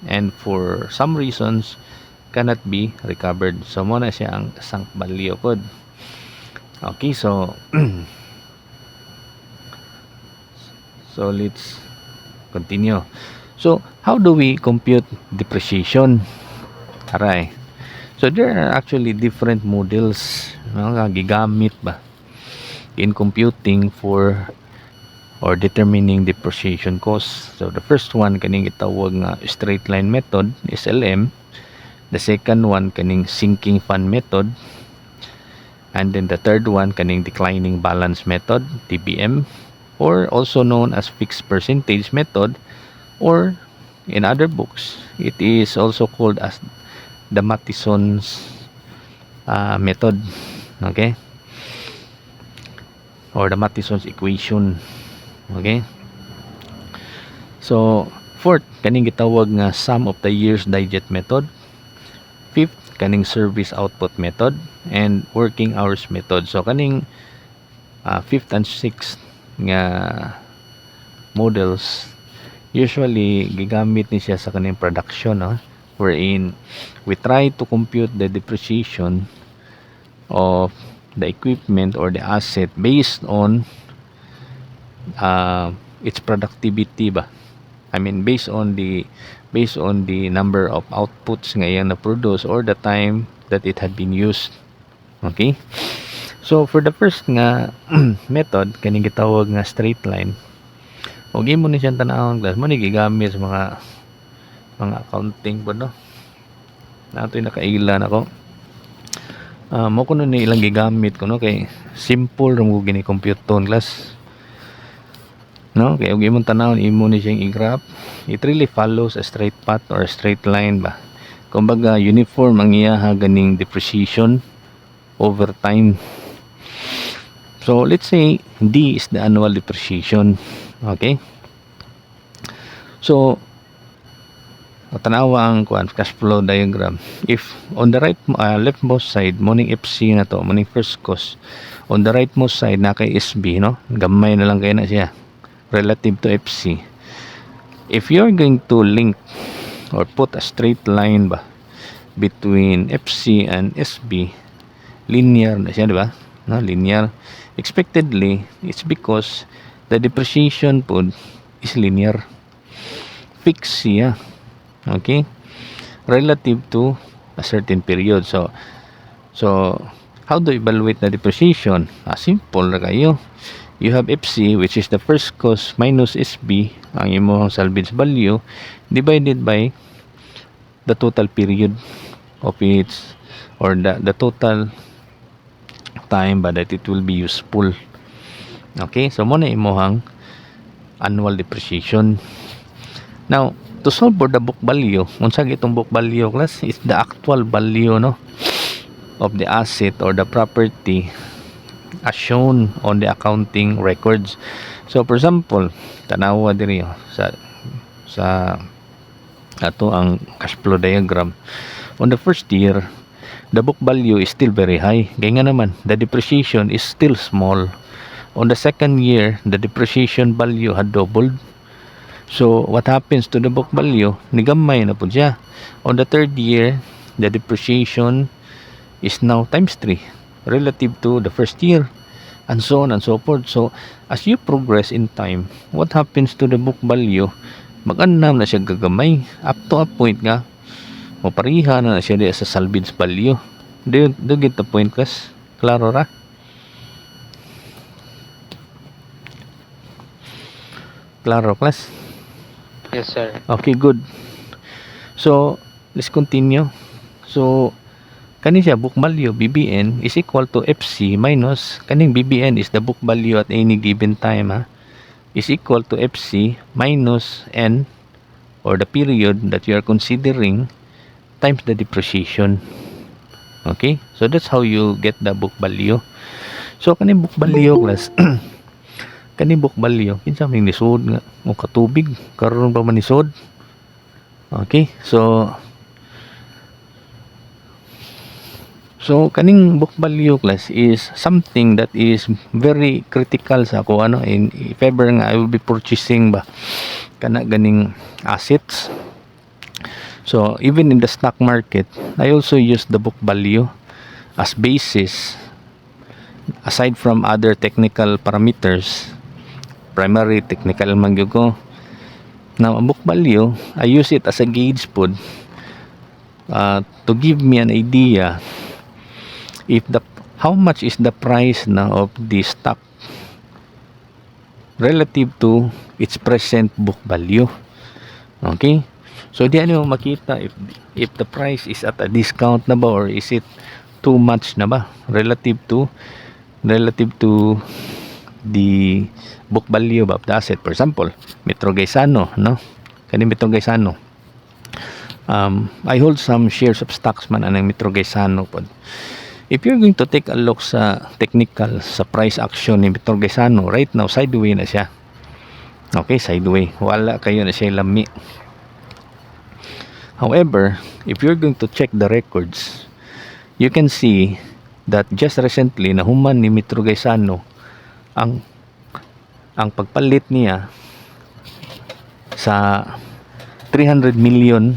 and for some reasons cannot be recovered. So mo na siya ang sunk value pod. Okay, so so let's continue. So how do we compute depreciation? Aray. So there are actually different models nga gigamit ba in computing for or determining depreciation cost. So the first one kaning gitawag nga straight line method, SLM. The second one kaning sinking fund method. And then the third one kaning declining balance method, DBM, or also known as fixed percentage method, or in other books it is also called as the Matheson's method. Okay? Or the Matheson's equation. Okay? So fourth kaning gitawag nga sum of the years digit method. Fifth kaning service output method and working hours method. So kaning fifth and sixth nga models usually gigamit ni siya sa kaning production, no? Wherein we try to compute the depreciation of the equipment or the asset based on its productivity ba. I mean based on the number of outputs nga iyang na-produce or the time that it had been used. Okay? So for the first nga method kani gitawag nga straight line. Og imo ni siyang tanawon class mo ni gigamit sa mga accounting po no. Natoy nakailan ako. Mo kuno ni ilang gigamit ko no kay simple ra mo gini compute ton class. No, kaya og imong tanawon imo ni siyang i-graph, it really follows a straight path or a straight line ba. Kumbaga uniform ang iyaha ganing depreciation over time. So let's say D is the annual depreciation. Okay? So tanawa ang cash flow diagram. If on the right leftmost side morning FC na to, morning first cost. On the rightmost side na kay SB no, gamay na lang kay na siya relative to FC. If you're going to link or put a straight line ba between FC and SB, linear na siya, di ba? No, linear. Expectedly, it's because the depreciation po is linear. Fixed siya. Okay? Relative to a certain period. So how do you evaluate the depreciation? Simple na kayo. You have FC, which is the first cost minus SB, ang imong salvage value, divided by the total period of its, or the total time ba that it will be useful. Okay, so mo na imong annual depreciation. Now, to solve for the book value, unsa gitong book value class is the actual value no of the asset or the property as shown on the accounting records. So for example, tanawa diri sa ato ang cash flow diagram. On the first year, the book value is still very high. Kaya nga naman, the depreciation is still small. On the second year, the depreciation value had doubled. So what happens to the book value? Nigamay na po siya. On the third year, the depreciation is now times 3 relative to the first year, and so on and so forth. So as you progress in time, what happens to the book value? Mag-annam na siya gagamay up to a point nga mapariha na siya di sa salvage value. Do you get the point, class? Klaro ra? Klaro, class? Yes, sir. Okay, good. So let's continue. So kani siya book value BBN is equal to FC minus kaning BBN is the book value at any given time is equal to FC minus N or the period that you are considering times the depreciation. Okay, so that's how you get the book value. So kani book value class kani book value kinsa may nisod nga o katubig karon pa man nisod. Okay, so kaning book value class is something that is very critical sa ako if ever nga I will be purchasing ba kana ganing assets. So even in the stock market, I also use the book value as basis aside from other technical parameters. Primary technical man gyud ko. Now ang book value, I use it as a gauge pod to give me an idea if how much is the price now of the stock relative to its present book value. Okay, so di ano makita if the price is at a discount na ba or is it too much na ba relative to the book value of the asset. For example, Metro Gaisano, no, kani Metro Gaisano, I hold some shares of stocks man anang Metro Gaisano pod. If you're going to take a look sa technical, sa price action ni Metro Gaisano, right now, sideway na siya. Okay, sideway. Wala kayo na siya lami. However, if you're going to check the records, you can see that just recently, nahuman ni Metro Gaisano ang pagpalit niya sa 300 million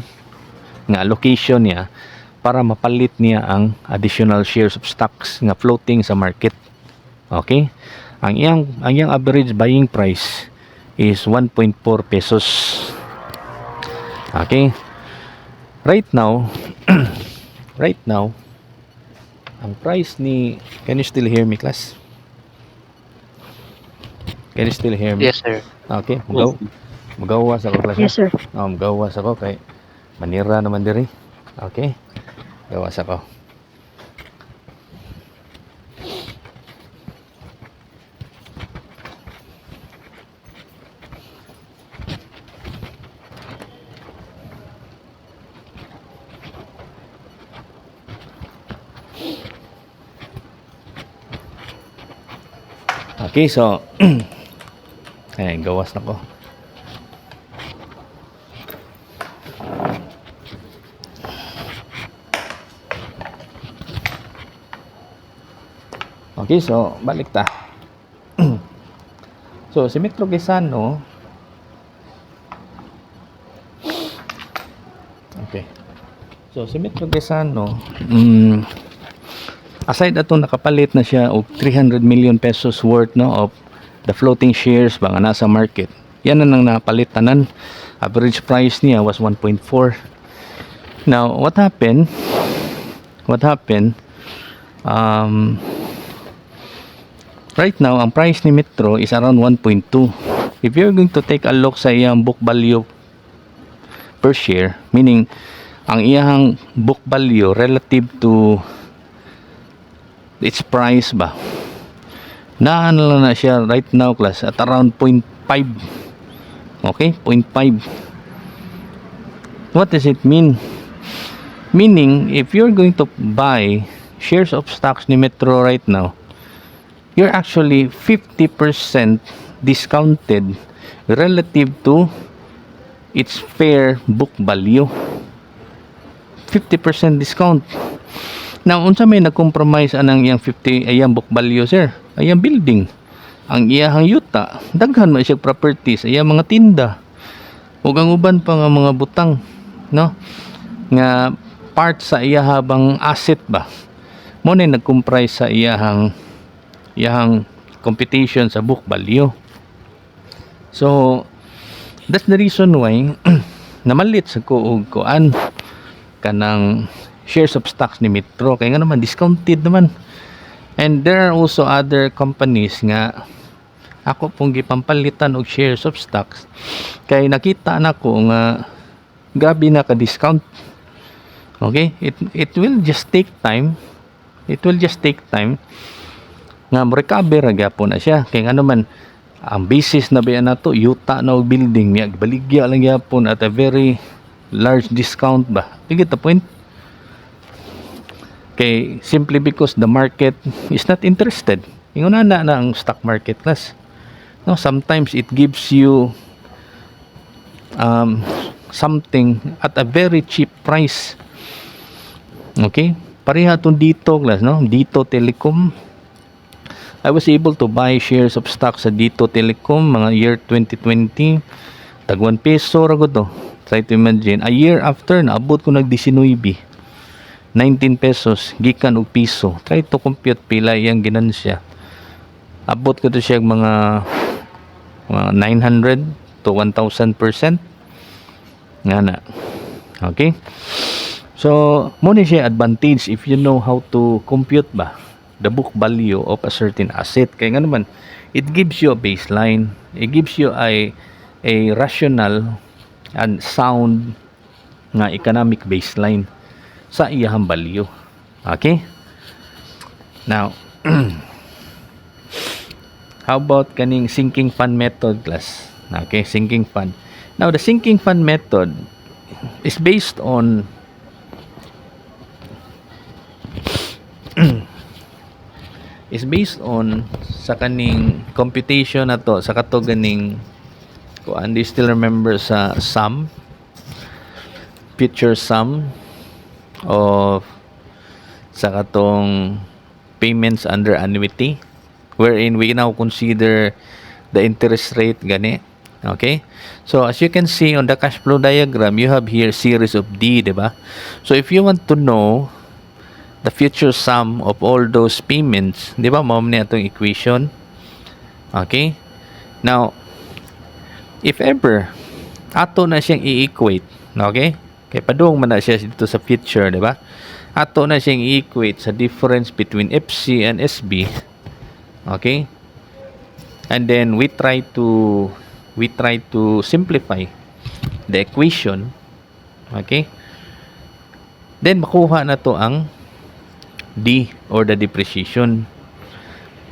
nga allocation niya para mapalit niya ang additional shares of stocks nga floating sa market. Okay? Ang iyang average buying price is 1.4 pesos. Okay? Right now, ang price ni... Can you still hear me, class? Can you still hear me? Yes, sir. Okay, magawas ako, class. Yes, sir. Magawas ako kay manira naman diri. Okay? Gawas ako. Okay, so gawas na ko. Okay, so balik ta. So si Metro Quezano, okay. So si Metro Quezano, aside ato nakapalit na siya og 300 million pesos worth of the floating shares ba nga nasa market. Yan na nang napalit tanan. Average price niya was 1.4. Now, what happened? Right now, ang price ni Metro is around 1.2. If you're going to take a look sa iyang book value per share, meaning ang iyang book value relative to its price ba, naano na siya right now, class, at around 0.5. Okay? 0.5. What does it mean? Meaning, if you're going to buy shares of stocks ni Metro right now, you're actually 50% discounted relative to its fair book value. 50% discount. Now, unsa may nag-compromise anang iyang 50 ayang book value, sir? Ayang building. Ang iyang yuta, daghan man siya properties, ayang mga tinda. Ug ang uban pa nga mga butang, no? Nga part sa iyahabang asset ba. Mo na nag-comprise sa iyang computation sa book value. So that's the reason why namalit sa ko og kuan kanang shares of stocks ni Metro kay nga naman discounted naman. And there are also other companies nga ako pong gipampalitan og shares of stocks kay nakita na ko nga grabe na ka discount. Okay, it will just take time. Nga recover gyapon na siya kay ano man ang basis na ba nato yuta na og building niya baligya lang gyapon at a very large discount ba. You get the point? Okay, simply because the market is not interested. Ingon na ang stock market, class. No, sometimes it gives you something at a very cheap price. Okay? Pareha tong dito, class, no? Dito Telecom. I was able to buy shares of stocks sa Dito Telecom mga year 2020. Tag 1 peso ra gud to. Try to imagine, a year after naabot ko nag 19 pesos gikan og piso. Try to compute pila iyang ginansya. Abot ko to siya mga 900 to 1,000%. Nga na. Okay? So, mo ni siya advantage if you know how to compute ba the book value of a certain asset. Kaya nga naman, it gives you a baseline. It gives you a rational and sound nga economic baseline sa iyang value. Okay? Now, how about kaning sinking fund method, class? Okay, sinking fund. Now, the sinking fund method is based on sa kaning computation na to, sa kato ganing do you still remember sa sum, future sum of sa katong payments under annuity, wherein we now consider the interest rate gani Okay? So as you can see on the cash flow diagram, you have here series of D, diba? So if you want to know the future sum of all those payments, diba? Mao ni atong equation. Okay? Now, if ever ato na siyang i-equate, okay? Kay padung man na siya dito sa future, diba? Ato na siyang i-equate sa difference between FC and SB. Okay? And then we try to simplify the equation. Okay? Then makuha na to ang D or the depreciation,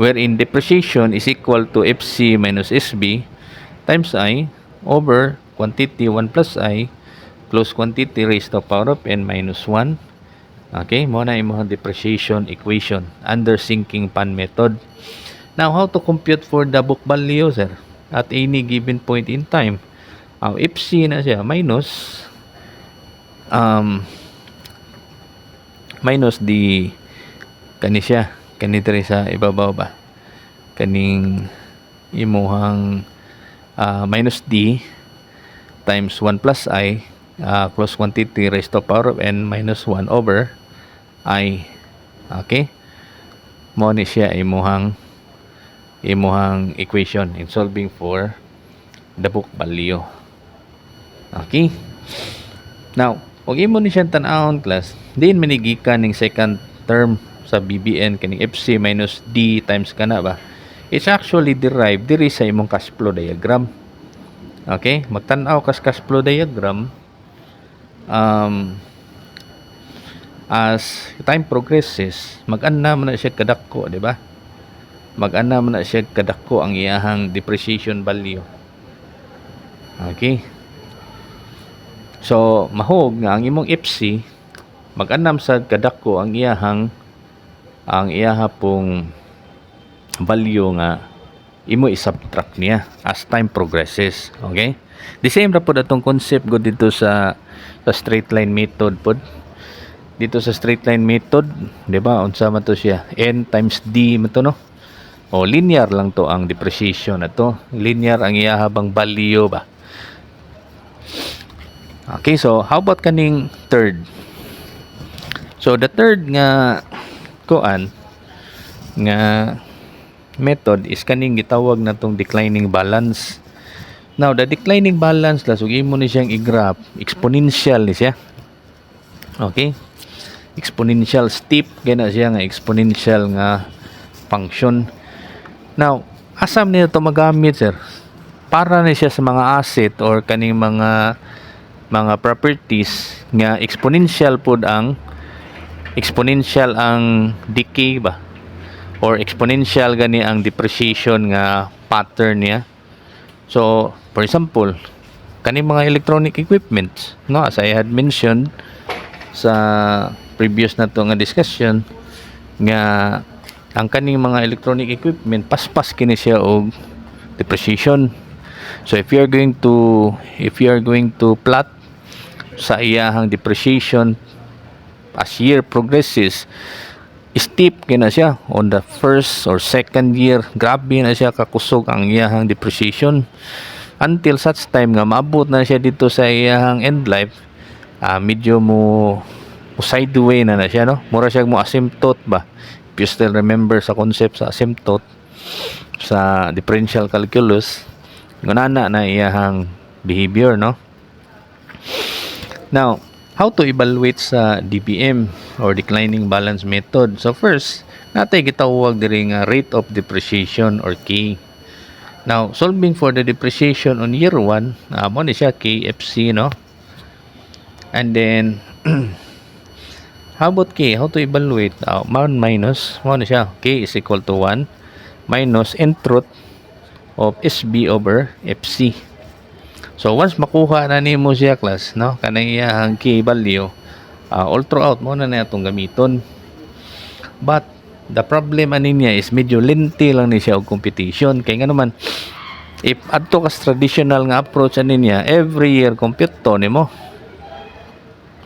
wherein depreciation is equal to FC minus SB times I over quantity 1 plus I plus quantity raised to the power of n minus 1. Okay, mo na imong depreciation equation under sinking pan method. Now, how to compute for the book value, sir? At any given point in time. FC na siya minus minus the kani siya, kani diri sa ibabaw ba? Kaning imuhang minus D times 1 plus I plus quantity raised to power of n minus 1 over I. Okay? Mo ni siya imuhang equation in solving for the book value. Okay? Now, kung imo ni siya tan-awon class, din manigikan ning second term sa BBN kaning FC minus D times kana ba? It's actually derived diri sa imong cash flow diagram. Okay? Magtan-aw kas cash flow diagram. As time progresses, mag-ana man na siya kadako, di ba? Mag-ana man na siya kadako ang iyahang depreciation value. Okay? So, mahog nga ang imong FC, mag-anam sa kadako ang iyahapong value nga imo i-subtract niya as time progresses. Okay? The same ra po atong concept go dito sa straight line method pod. Dito sa straight line method, 'di ba? Unsa man to siya? N times D man to, no? O linear lang to ang depreciation na to. Linear ang iyahabang value ba? Okay, so how about kaning third? So the third nga method is kaning gitawag na tong declining balance. Now, the declining balance la sug imo ni siyang i-graph, exponential ni siya. Okay? Exponential steep gana siya nga exponential nga function. Now, asam niya to magamit, sir? Para ni siya sa mga asset or kaning mga properties nga exponential ang decay ba, or exponential gani ang depreciation nga pattern niya. So, for example, kaning mga electronic equipment, no, as I had mentioned sa previous na to nga discussion, nga ang kaning mga electronic equipment paspas kini siya og depreciation. So if you are going to plot sa iyahang depreciation as year progresses, steep kina siya on the first or second year. Grabe na siya kakusog ang iyahang depreciation until such time nga maabot na siya dito sa iyahang end life. Medyo mo sideway na siya, no? Mura siya mo asymptote ba, if you still remember sa concept sa asymptote sa differential calculus, gunana na iyahang behavior, no? Now, how to evaluate sa DBM or declining balance method? So first, natay gitawag diri nga rate of depreciation or K. Now, solving for the depreciation on year 1, mo ni siya KFC, no? And then how about K? How to evaluate? Minus, mo ni siya K is equal to 1 minus nth root of SB over FC. So once makuha na nimo siya class, no, kanang iyang K value, all throughout mo na atong gamiton. But the problem ani niya is medyo lengthy lang ni siya og computation, kay nga naman if adto kas traditional nga approach ani niya, every year compute to nimo.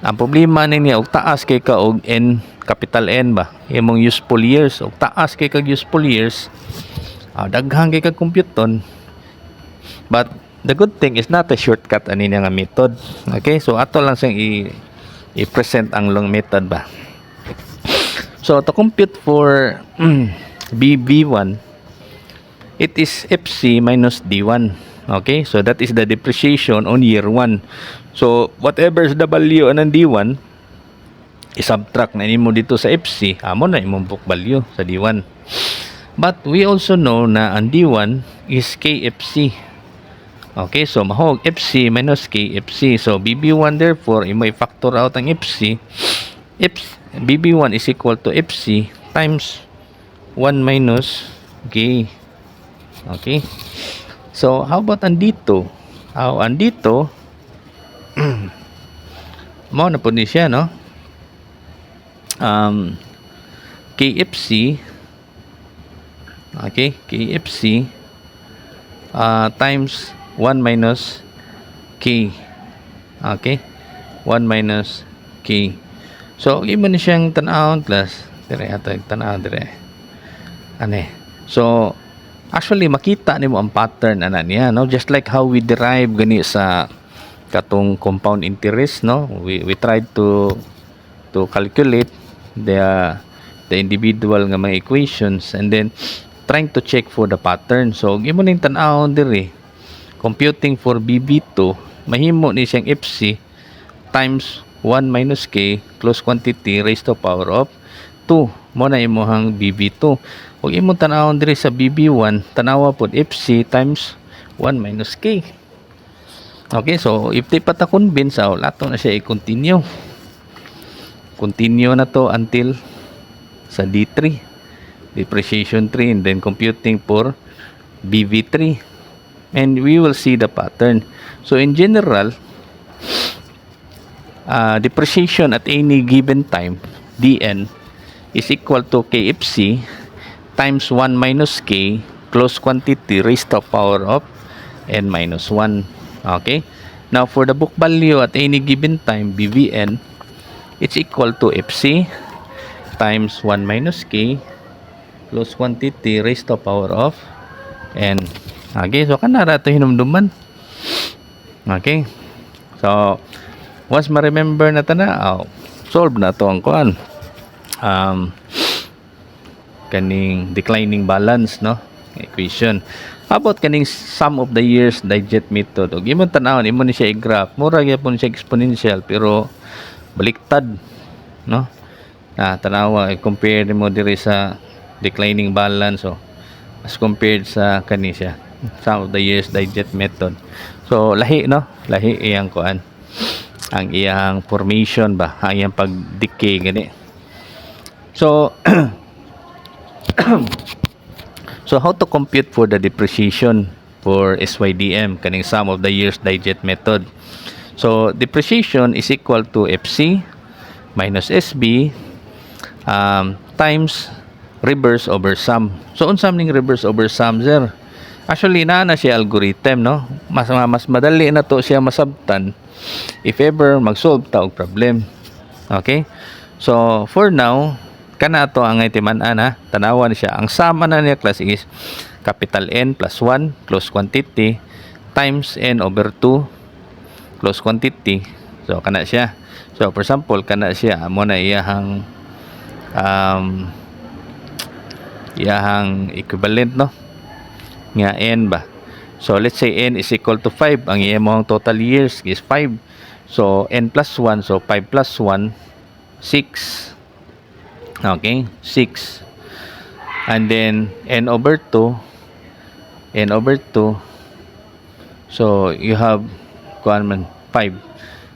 Ang problema ni niya og taas kay ka og N, capital N ba, imong useful years, og taas kay kag useful years, daghang kay kag compute ton. But the good thing is not a shortcut ani nga method. Okay, so ato lang siyang i-present ang long method ba. So to compute for BB1, it is FC minus D1. Okay, so that is the depreciation on year 1. So whatever is the value ng D1, i-subtract na nimo dito sa FC, amo na imong book value sa D1. But we also know na ang D1 is KFC. Okay, so mahog FC minus KFC. So BB1 therefore, imo i-factor out ang FC. BB1 is equal to FC times 1 minus K. Okay. So how about andito? Andito mo na po ni siya, no? KFC, okay, KFC times 1 minus K. Okay, 1 minus K. So imo ni siyang tan-awon class dire ato tan-aw dire ane. So actually makita nimo ang pattern ana niya, no? Just like how we derive gani sa katong compound interest, no? We tried to calculate the individual nga mga equations and then trying to check for the pattern. So imo ning tan-awon dire, computing for BB2, mahimo ni siyang FC times 1 minus K close quantity raised to power of 2 mo na imuhang BB2. Ug imong tan-awon dire sa BB1, tanawa pod FC times 1 minus K. Okay, so if di pa ta convince, lato na siya i-continue. Continue na to until sa D3, depreciation 3, and then computing for BV3, and we will see the pattern. So in general, depreciation at any given time, DN, is equal to KFC times 1 minus K close quantity raised to power of n minus 1. Okay, now for the book value at any given time, BVN, it's equal to FC times 1 minus K close quantity raised to power of n. Okay, so kanara ito hinumduman. Okay, so once ma-remember na tana, solve na to ang kuan, kaning declining balance, no, equation. How about kaning sum of the years digit method? Og imong tan-awon, imo ni siya i-graph, mura gyapon siya exponential pero baliktad, no? Tanawa, compare mo diri sa declining balance, as compared sa kani siya sum of the years digit method. So lahi, no, lahi iyang kuan, ang iyang formation ba, ang iyang pag-decay gani. So so how to compute for the depreciation for SYDM, kaning sum of the years digit method? So depreciation is equal to FC minus SB times reverse over sum. So unsa ning reverse over sum, sir? Actually na siya algorithm, no? Mas madali na to siya masabtan if ever mag-solve ta og problem. Okay, so for now kana to ang itiman-an, ha, tanawa ni siya. Ang sum na niya class is capital N plus 1 close quantity times N over 2 close quantity. So kana siya. So for example, kana siya amo na iyahang equivalent, no, nga N ba. So let's say N is equal to 5, ang iyang total years is 5. So N plus 1, so 5 plus 1 6. Okay, 6. And then N over 2, so you have 5.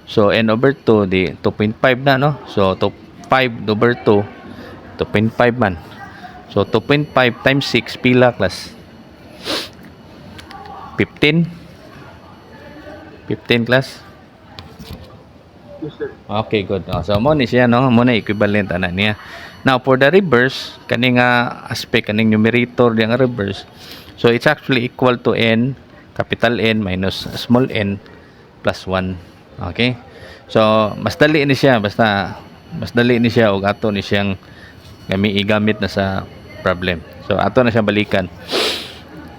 So N over 2 di 2.5 na, no? So 5 over 2 2.5 man. So 2.5 times 6 pila class? 15 class. Yes, sir. Okay, good. So mo ni siya, no, mo na equivalent ana niya. Now for the reverse, kaning aspect, kaning numerator di ang reverse, so it's actually equal to N capital N minus small n plus 1. Okay, so mas dali ni siya, basta mas dali ni siya, og ato ni siyang igamit na sa problem. So ato na siyang balikan.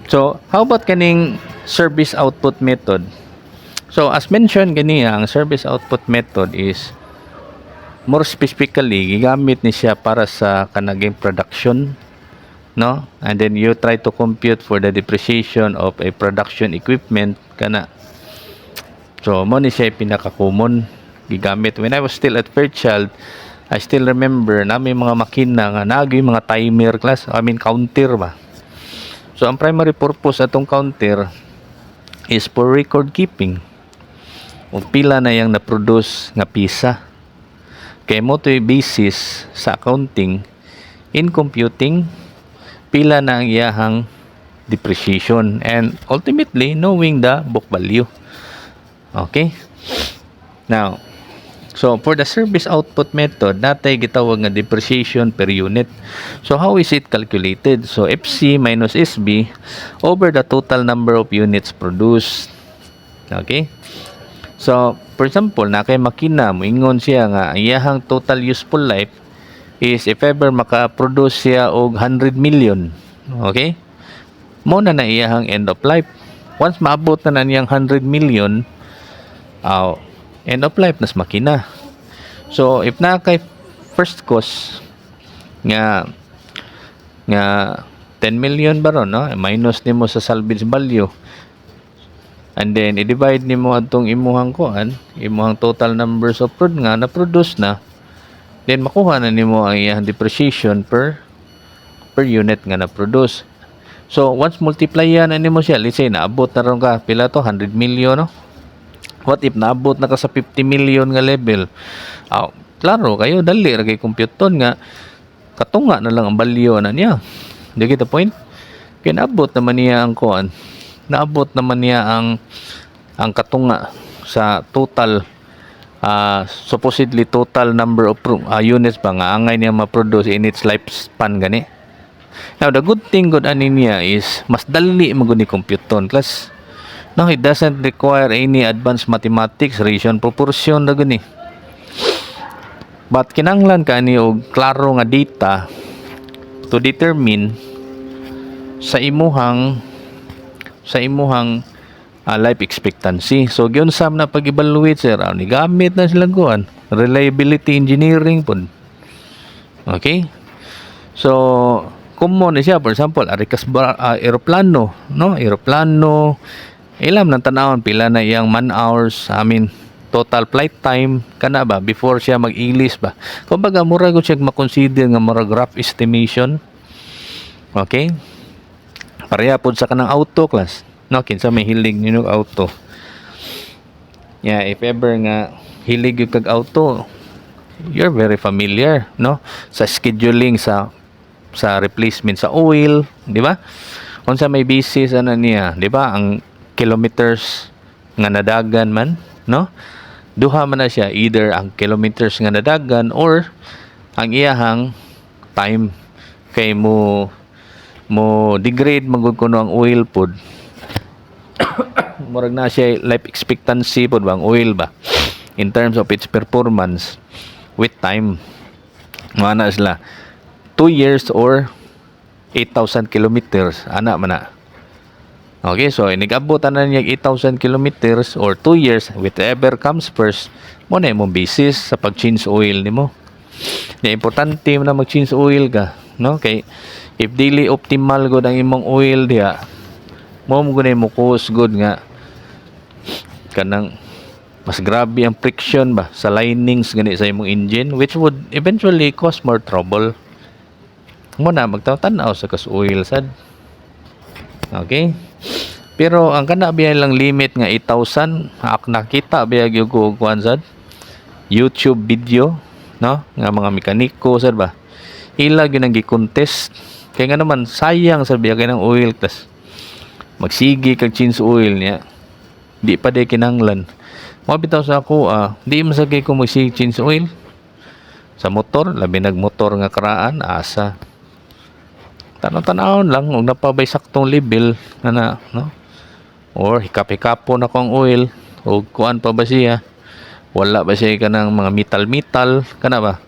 So how about kaning service output method. So as mentioned ganiya, ang service output method is more specifically gigamit ni siya para sa kanaging production, no? And then you try to compute for the depreciation of a production equipment kana. So mo ni siya pinaka-common gigamit. When I was still at Fairchild, I still remember na may mga makina nga naagi mga timer class, counter ba. So ang primary purpose atong counter is for record keeping. Ug pila na yang na-produce nga pisa. Kay mo to'y basis sa accounting in computing pila na ang iyahang depreciation and ultimately knowing the book value. Okay? Now, so for the service output method, natay gitawag nga depreciation per unit. So how is it calculated? So FC minus SB over the total number of units produced. Okay? So, for example, na kay makina, moingon siya nga ang iyahang total useful life is if ever maka-produce siya og 100 million. Okay? Mo na iyahang end of life. Once maabot na niyang 100 million, end of life nas makina. So, if na kay first cost nga 10 million ba ron, no? Minus nimo sa salvage value. And then, i-divide nimo atong imuhang imuhang total numbers of prod nga na-produce na. Then, makuha na nimo ang iyang depreciation per unit nga na-produce. So, once multiply yan na nimo siya, let's say, naabot na ron ka, pila to, 100 million, no? What if naabot na ka sa 50 million nga level? Klaro, kayo, dali, kay compute ton nga, katunga na lang ang value na niya. Di kita point? Kaya naabot naman niya ang naabot naman niya ang katunga sa total supposedly total number of units ba nga angay niya ma-produce in its lifespan gani. Now the good thing good ani niya is mas dali maguni compute ton class. No, it doesn't require any advanced mathematics, ratio, proportion na gani. But kinanglan ka ni og klaro nga data to determine sa imuhang life expectancy. So gyunsam na pag-evaluate sir, ni gamit na sila kuan reliability engineering pud. Okay? So common na siya, for example, aeroplano, no? Aeroplano, ilam nang tanawon pila na iyang man hours, total flight time kana ba before siya mag-ilis ba. Kumbaga mura gud siya ma-consider nga mura rough estimation. Okay? Pareha pod sa kanang auto class, no? Kinsa may hilig ninog auto. Yeah, if ever nga hilig yung kag auto, you're very familiar, no? Sa scheduling sa replacement sa oil, di ba? Unsa may basis niya, di ba? Ang kilometers nga nadagan man, no? Duha man na siya, either ang kilometers nga nadagan or ang iyahang time kay mo degrade magud kuno ang oil pod. Murag na siya life expectancy pod bang oil ba in terms of its performance with time. Mana sila 2 years or 8,000 kilometers ana man na. Okay, so inigabot na niya 8,000 kilometers or 2 years, whatever comes first, mo na imong basis sa pag-change oil nimo. Di importante na mag-change oil ka, no? Kay if daily optimal gud ang imong oil diha, mo gunay mo cause good nga kanang mas grabe ang friction ba sa linings gani sa imong engine, which would eventually cause more trouble. Mo na magtaw-tanaw sa kas oil sad. Okay? Pero ang kana biya lang limit nga 8,000, nakita biya gyud ko kuan sad YouTube video, no? Nga mga mekaniko sad ba. Ila gyud ang gi-contest. Kaya nga naman sayang sa biya kay ng oil tas magsigi kag change oil niya. Di pa day kinanglan. Mo bitaw sa ako, di masagay ko magsigi change oil. Sa motor, labi nagmotor nga karaan, asa. Tanaw-tanawon lang, huwag napabay saktong level na, no? Or hikap-hikapon ako ang oil, o kuan pa ba siya? Wala ba siya ka ng mga metal-metal, kana ba?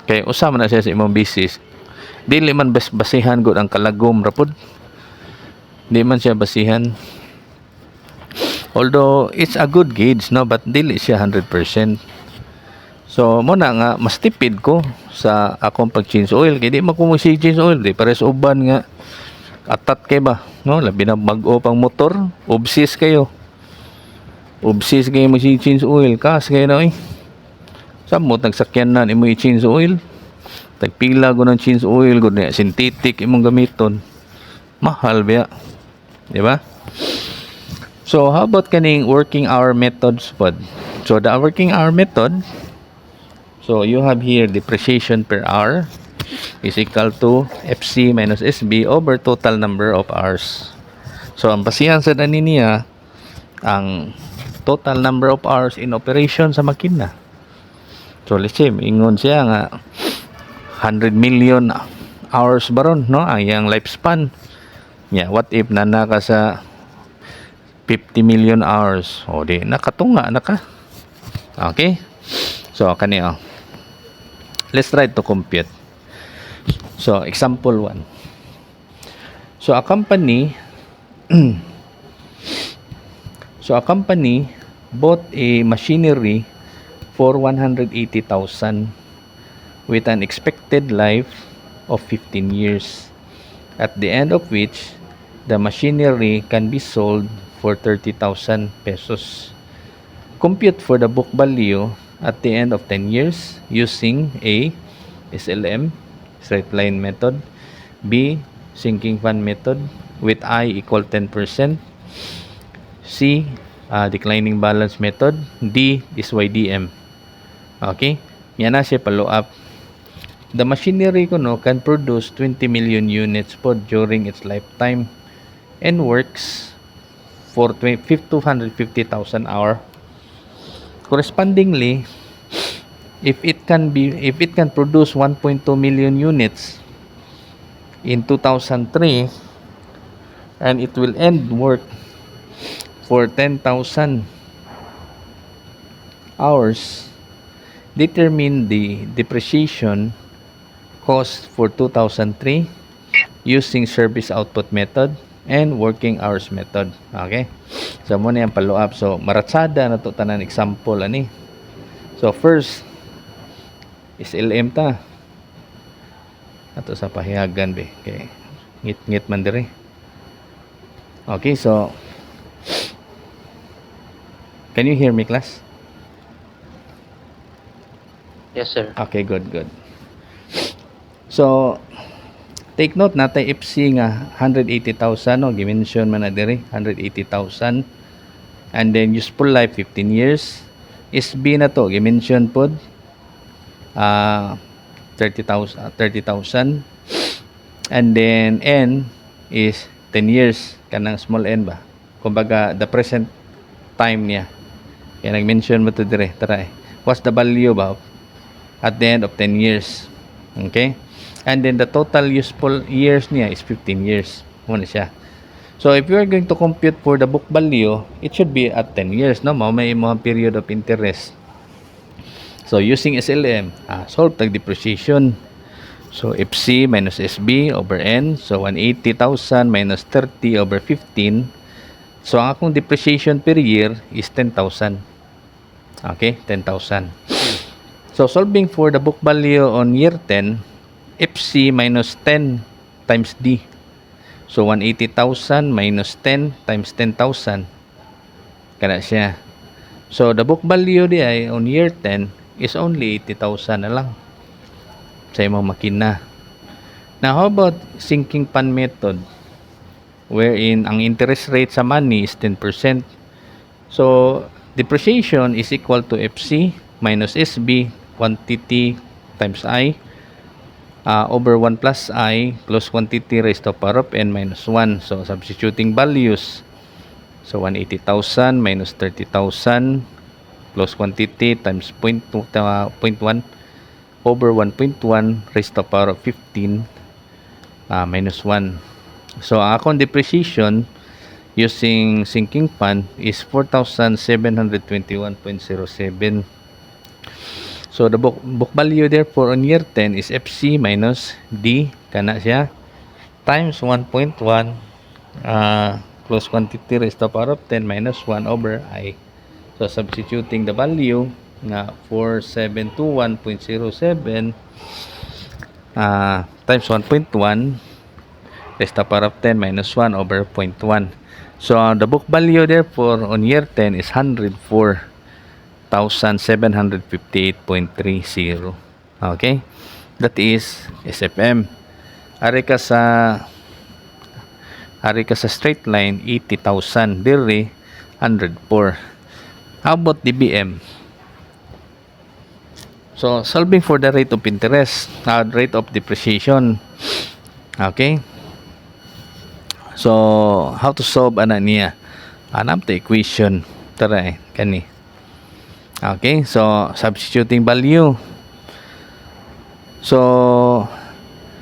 Kaya usama na siya sa imong business. Dili man basihan gud ang kalagom rapod. Di man siya basihan. Although it's a good gauge, no, but dili siya 100%. So mo na nga mas tipid ko sa akong pag change oil kay di man ko change oil di pares uban nga atat kay ba, no, labi na bag-o pang motor, obsess kayo mo change oil kas kayo na samot nagsakyan na imo i-change oil tagpila ko ng change oil gud na synthetic imong gamiton, mahal ba, di ba? So how about kaning working hour methods pod? So the working hour method, so you have here depreciation per hour is equal to FC minus SB over total number of hours. So ang basihan sa dani niya ang total number of hours in operation sa makina. So let's say ingon siya nga 100 million hours baron, no, ang yang lifespan. Yeah, what if nana ka sa 50 million hours? O di nakatunga na ka. Okay? So kani let's try to compute. So example 1. So a company bought a machinery for 180,000 with an expected life of 15 years, at the end of which the machinery can be sold for 30,000 pesos. Compute for the book value at the end of 10 years using A. SLM, straight line method, B. sinking fund method with I equal 10%, C. declining balance method, D. SYDM. Okay, yan na siya follow up. The machinery ko can produce 20 million units po during its lifetime and works for 250,000 hour. Correspondingly, if it can produce 1.2 million units in 2003 and it will end work for 10,000 hours, determine the depreciation cost for 2003 using service output method and working hours method. Okay, so muna yung follow up. So maratsada na to tanan example ani. So first is LM ta ato sa pahihagan be kay ngit man dire. Okay, so can you hear me, class? Yes, sir. Okay, good. So take note natay FC nga 180,000, no, gimension man na dire 180,000, and then useful life 15 years. SB na to gimension pod 30,000, and then N is 10 years kanang small n ba, kumbaga the present time niya kaya nag-mention mo to dire. Tara what's the value ba at the end of 10 years? Okay, and then the total useful years niya is 15 years muna siya. So if you are going to compute for the book value, it should be at 10 years, no, may mga period of interest. So using SLM, solve tag depreciation. So FC minus SB over N, so 180,000 minus 30 over 15. So ang akong depreciation per year is 10,000. Okay, 10,000. So solving for the book value on year 10, FC minus 10 times D. So 180,000 minus 10 times 10,000. Kana siya. So the book value di ay on year 10 is only 80,000 na lang sa imong makina. Now how about sinking fund method, wherein ang interest rate sa money is 10%. So depreciation is equal to FC minus SB quantity times I over 1 plus I plus quantity raised to power of n minus 1. So substituting values, so 180,000 minus 30,000 plus quantity times 0.1 over 1.1 raised to power of 15 minus 1. So ang akong depreciation using sinking fund is 4,721.07. So the book value therefore on year 10 is FC minus D, kana siya, times 1.1 close quantity raised to the power of 10 minus 1 over I. So substituting the value nga 4721.07 times 1.1 raised to the power of 10 minus 1 over 0.1. So the book value therefore on year 10 is 104,758.30. Okay? That is SFM. Ari ka sa straight line 80,000 dire 104. How about DBM? So solving for the rate of interest, rate of depreciation. Okay? So how to solve ana niya? Hanap the equation. Tara kani. Okay, so substituting value. So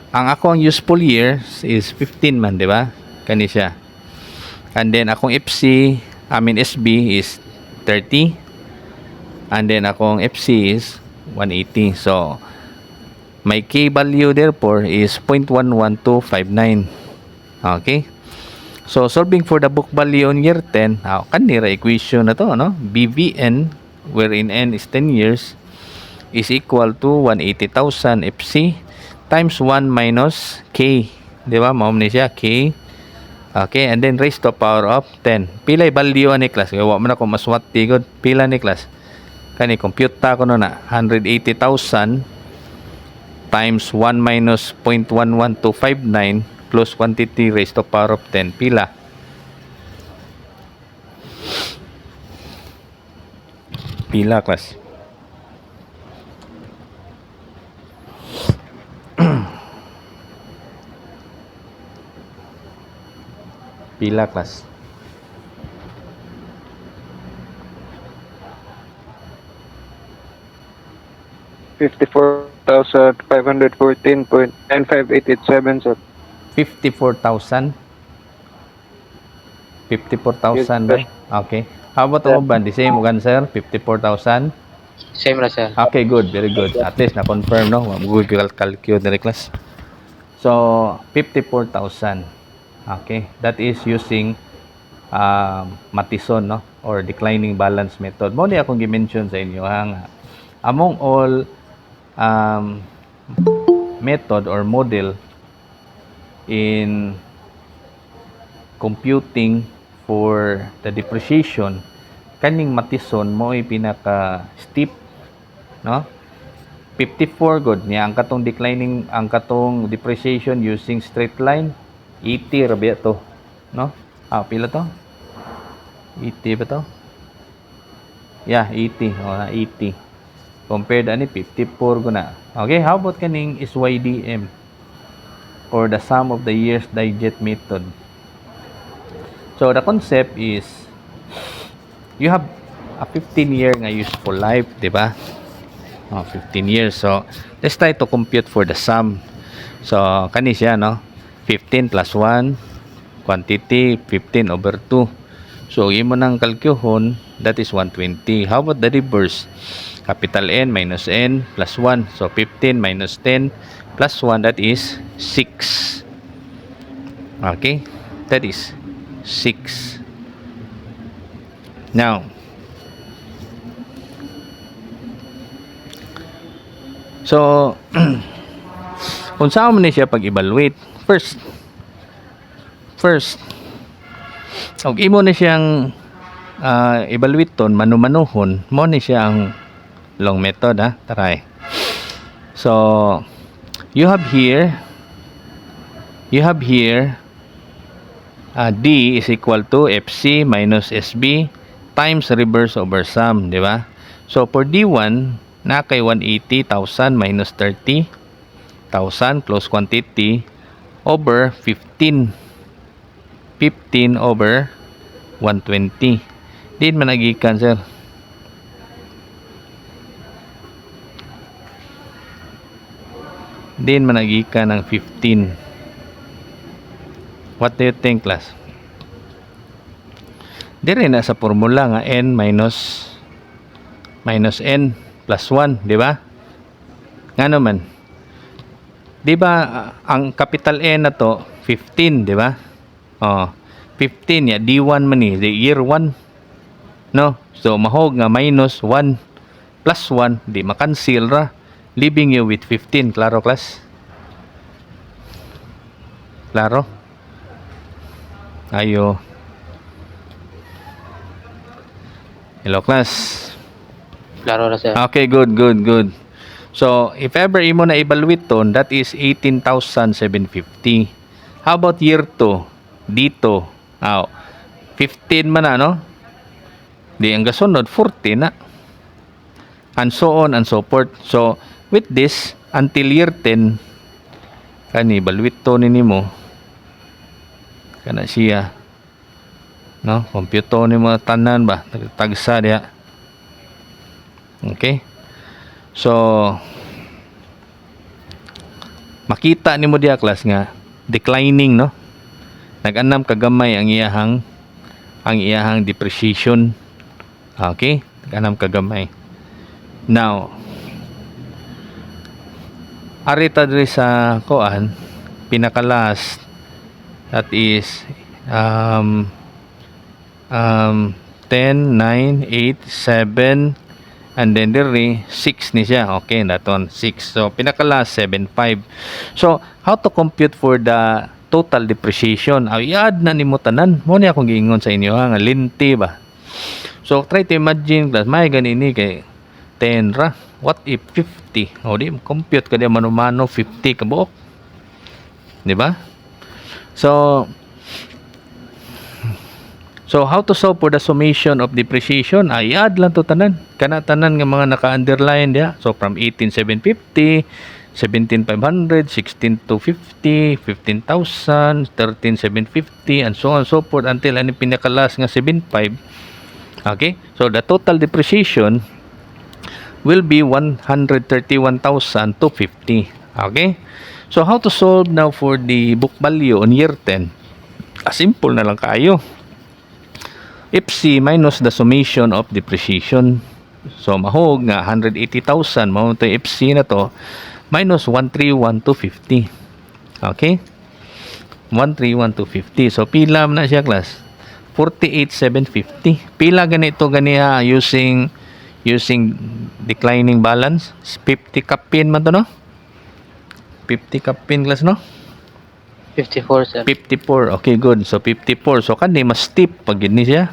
ang akong useful years is 15 man, di ba? Kani siya. And then akong SB is 30. And then akong FC is 180. So my K value therefore is 0.11259. Okay? So solving for the book value on year 10, kanira equation na to, no? BVN, wherein N is 10 years, is equal to 180,000 FC times 1 minus K. Di ba? Maum ni siya, K. Okay, and then raised to power of 10. Pila value ni class? Kaya mo na ko maswat tigod. Pila ni class? Kani, compute ta ko na 180,000 times 1 minus 0.11259 plus quantity raised to power of 10. Pila? Pila, class? Pila, class? $54,514.9587, sir. 54,000? 54,000 Yes, ba? Okay. How about Yeah. Oban? The same answer? 54,000? Same ra sir. Okay, good. Very good. At least na-confirm, no? Google calculate na class. So, 54,000. Okay. That is using Matheson, no? Or declining balance method. Mo ni akong gi-mention sa inyo nga among all method or model in computing for the depreciation, kaning Matheson mo ay pinaka steep, no? 54 good niya ang katong depreciation using straight line 80 ra ba to, no? Pila to? 80 ba to? Yeah, 80. 80. Compared ani 54 guna. Okay, how about kaning SYDM or the sum of the years digit method? So the concept is you have a 15-year nga useful life, di ba? 15 years. So let's try to compute for the sum. So kani siya, no? 15 plus 1 quantity 15 over 2. So imo nang kalkyuhon, that is 120. How about the reverse? Capital N minus N plus 1. So 15 minus 10 plus 1, that is 6. Okay? That is 6. Now, so kung saan mo na siya pag-evaluate, first og imo na siyang evaluate ton manu-manuhon, mo ni siya ang long method, ha. Try. So you have here D is equal to FC minus SB times reverse over sum, di ba? So for D1 na kay 180,000 minus 30,000 plus quantity over 15 over 120. Din managikan, sir. Din managikan ng 15. What do you think, class? Dire na sa formula nga n minus n plus 1, di ba? Ngano man? Di ba ang capital N na to 15, di ba? 15 ya D1 man ni, the year 1, no? So mahog nga minus 1 plus 1 di makancel ra, leaving you with 15. Klaro class? Klaro? Ayo. Hello class. Klaro na sir. Okay, good. So, if ever imo na evaluate to, that is 18,750. How about year 2? Dito. 15 man na, no? Di ang gasunod, 40 na. And so on and so forth. So, with this, until year 10, kani, evaluate to ni mo. Kana siya. No? Computer ni mo tanan ba? Tagsa diya. Okay? So, makita ni mo diya class nga declining, no? Nag-anam kagamay ang iyahang depreciation. Okay? Nag-anam kagamay. Now, arita diri sa koan pinakalas, that is 10, 9, 8, 7, and then diri 6 ni siya. Okay, that one 6. So pinakalas 7.5. So how to compute for the total depreciation? Add na nimo tanan. Mo ni akong giingon sa inyo nga linti ba. So try to imagine class, may ganini kay 10 ra. What if 50? O di compute ka di mano-mano 50 ka buok. Di ba? So how to solve for the summation of depreciation? Add lang to tanan. Kana tanan nga mga naka-underline diya. So from 18,750, 17,500, 16,250, 15,000, 13,750, and so on and so forth until ani pinakalas nga 7.5. Okay? So the total depreciation will be 131,250. Okay? So how to solve now for the book value on year 10? Simple na lang kayo. FC minus the summation of depreciation. So mahog nga 180,000 mao to FC na to minus 131,250. Okay? 131,250. So pila na siya class? 48,750. Pila ganito ganiya using declining balance? 50 kapin man to, no? 50 kapin class, no? 54 sir. 54. Okay, good. So 54. So kani mas steep pag gini siya.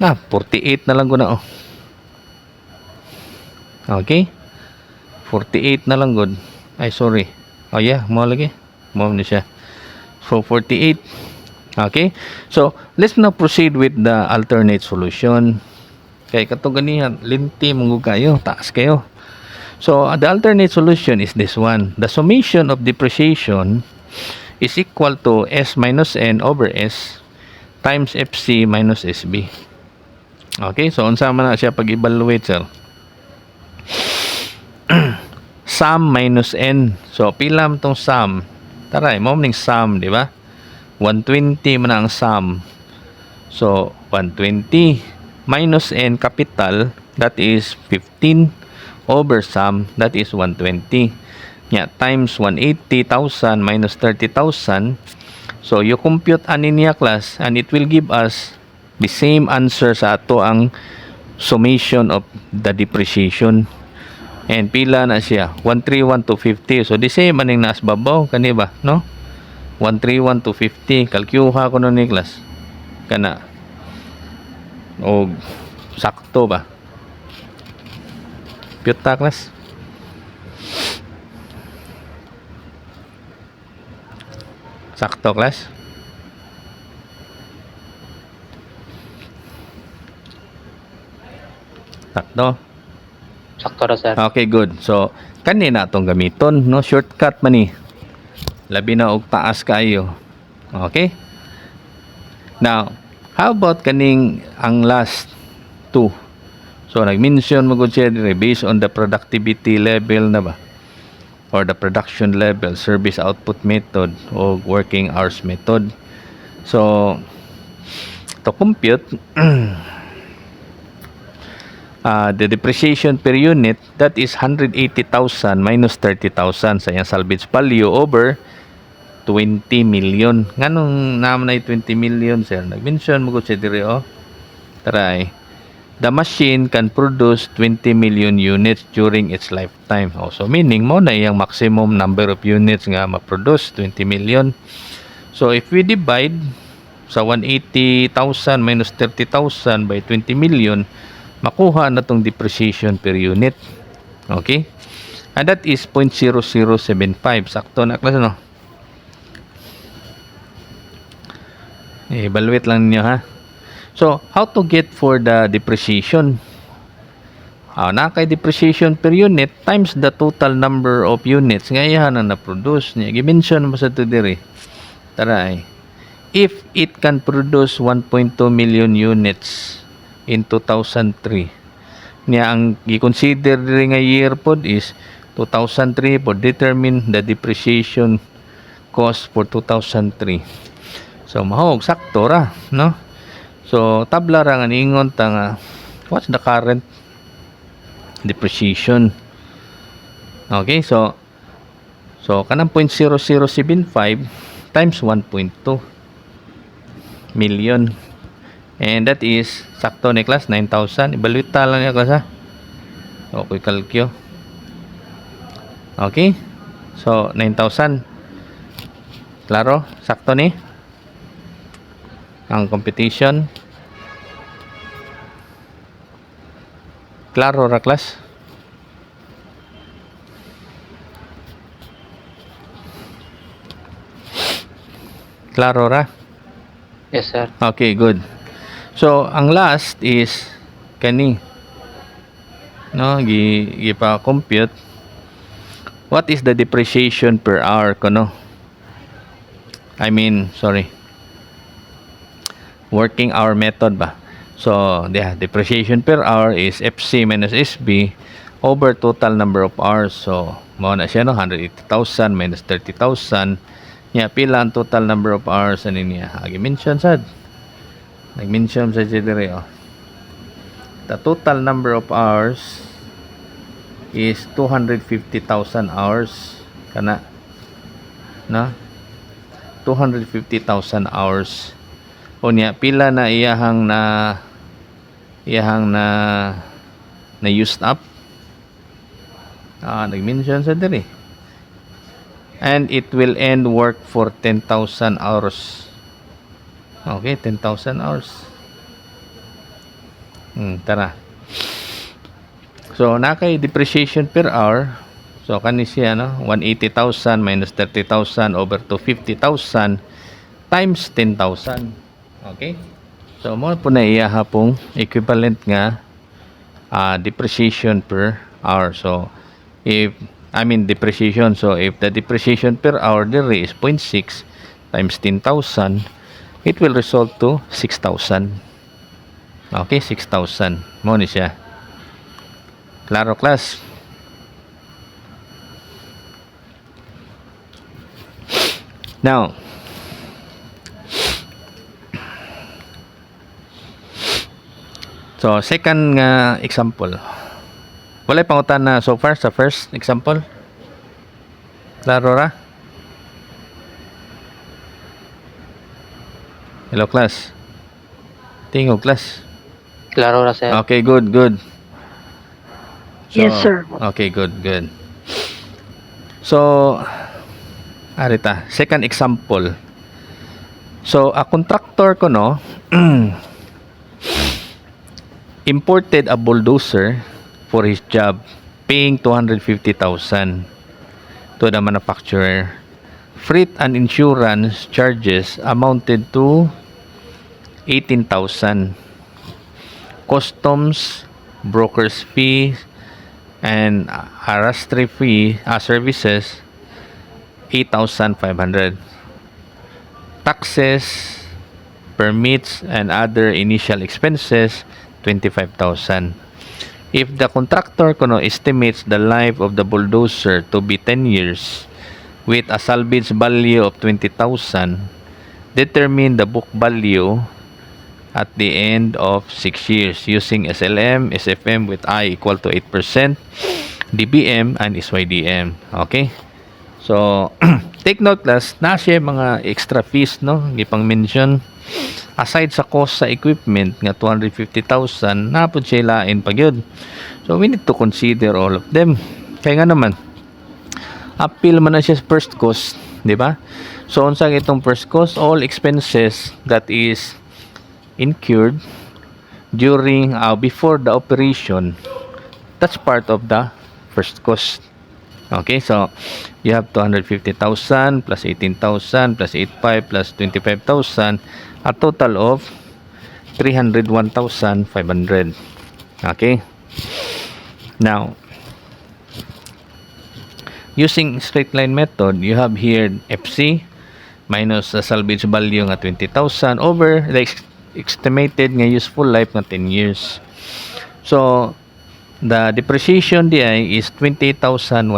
Na 48 na lang ko na, oh. Okay? 48 na lang good. Ay sorry. Oh yeah, mo lagi. Mo ni siya. So 48. Okay? So let's now proceed with the alternate solution. Kay kato ganihan linti mong kayo, taas kayo. So the alternate solution is this one. The summation of depreciation is equal to S minus N over S times FC minus SB. Okay, so unsa man na siya pag-evaluate, sir? Sum minus N. So pila man tong sum? Tara, mo ning sum, di ba? 120 man ang sum. So 120 minus N capital, that is 15 over sum, that is 120. Yeah, times 180,000 minus 30,000. So you compute ani niya class and it will give us the same answer sa ato ang summation of the depreciation. And pila na siya? 131,250. So the same aning naas babaw kani ba, no? 131,250. Kalkyuha ko no ni class. Kana. O sakto ba? Pyuta class. Sakto class. Sakto. Sakto ra sir. Okay, good. So kanina atong gamiton, no? Shortcut man ni. Labi na og taas kayo. Okay? Now, how about kaning ang last two? So nag-mention mo gud siya dire based on the productivity level na ba? Or the production level, service output method o working hours method. So to compute the depreciation per unit, that is 180,000 minus 30,000 sa iyang salvage value over 20 million. Nganong naman na 20 million, sir? Nag-mention mo ko siya diri, oh. Try. The machine can produce 20 million units during its lifetime. Oh, so meaning mo na yung maximum number of units nga ma-produce 20 million. So if we divide sa 180,000 minus 30,000 by 20 million, makuha na tong depreciation per unit. Okay? And that is 0.0075. Sakto na klase, no? Evaluate lang niyo, ha? So, how to get for the depreciation? Nakay depreciation per unit times the total number of units nga iyan na na-produce niya. Gimension mo sa to diri. Tara, if it can produce 1.2 million units in 2003, niya ang i-consider diri nga year pod is 2003 pod, determine the depreciation cost for 2003. So, mahog sakto ra, no? So, tabla ra nga ningon ta nga what's the current depreciation. Okay, so kanang 0.0075 times 1.2 million. And that is sakto ni class 9,000. Evaluate ta lang niya class, ha. Okay, kalkyo. Okay. So 9,000. Klaro? Sakto ni ang competition. Klaro ra class? Klaro ra? Yes, sir. Okay, good. So, ang last is kani. No, gipa-compute. What is the depreciation per hour kono? I mean, sorry. Working hour method ba? So, the depreciation per hour is FC minus SB over total number of hours. So, mo na siya, no? 180,000 minus 30,000. Nya, pila ang total number of hours ano niya? Agi-mention sad. Nag-mention sa diri, oh. The total number of hours is 250,000 hours. Kana, no? 250,000 hours. O niya, pila na iyahang na used up. Nag-mention sa diri. And it will end work for 10,000 hours. Okay, 10,000 hours. Tara. So, nakay depreciation per hour. So, kani siya, no? 180,000 minus 30,000 over 250,000 times 10,000. Okay? So, mo po na iyaha pong equivalent nga depreciation per hour. So, depreciation. So, if the depreciation per hour there is 0.6 times 10,000, it will result to 6,000. Okay, 6,000. Mo ni siya. Klaro, class? Now, so, second nga example. Walay pangutan na so far sa first example. Klaro ra? Hello, class. Tingog, class. Klaro ra, sir. Okay, good. So, Yes, sir. Okay, good. So, arita, second example. So, a contractor ko, no, imported a bulldozer for his job, paying 250,000 to the manufacturer. Freight and insurance charges amounted to 18,000. Customs, broker's fee, and arrestry fee services 8,500. Taxes, permits, and other initial expenses 25,000. If the contractor estimates the life of the bulldozer to be 10 years with a salvage value of 20,000, determine the book value at the end of 6 years using SLM, SFM with I equal to 8%, DBM, and SYDM. Okay? So take note class, na siya mga extra fees no gipang mention aside sa cost sa equipment nga 250,000 na pud siya lain pa gyud. So we need to consider all of them. Kaya nga naman appeal man na siya sa first cost, di ba? So unsa itong first cost, all expenses that is incurred during before the operation, that's part of the first cost. Okay, so you have 250,000 plus 18,000 plus 85 plus 25,000, a total of 301,500. Okay, now using straight line method, you have here FC minus the salvage value nga 20,000 over the estimated nga useful life nga 10 years. So the depreciation DI is 28,150.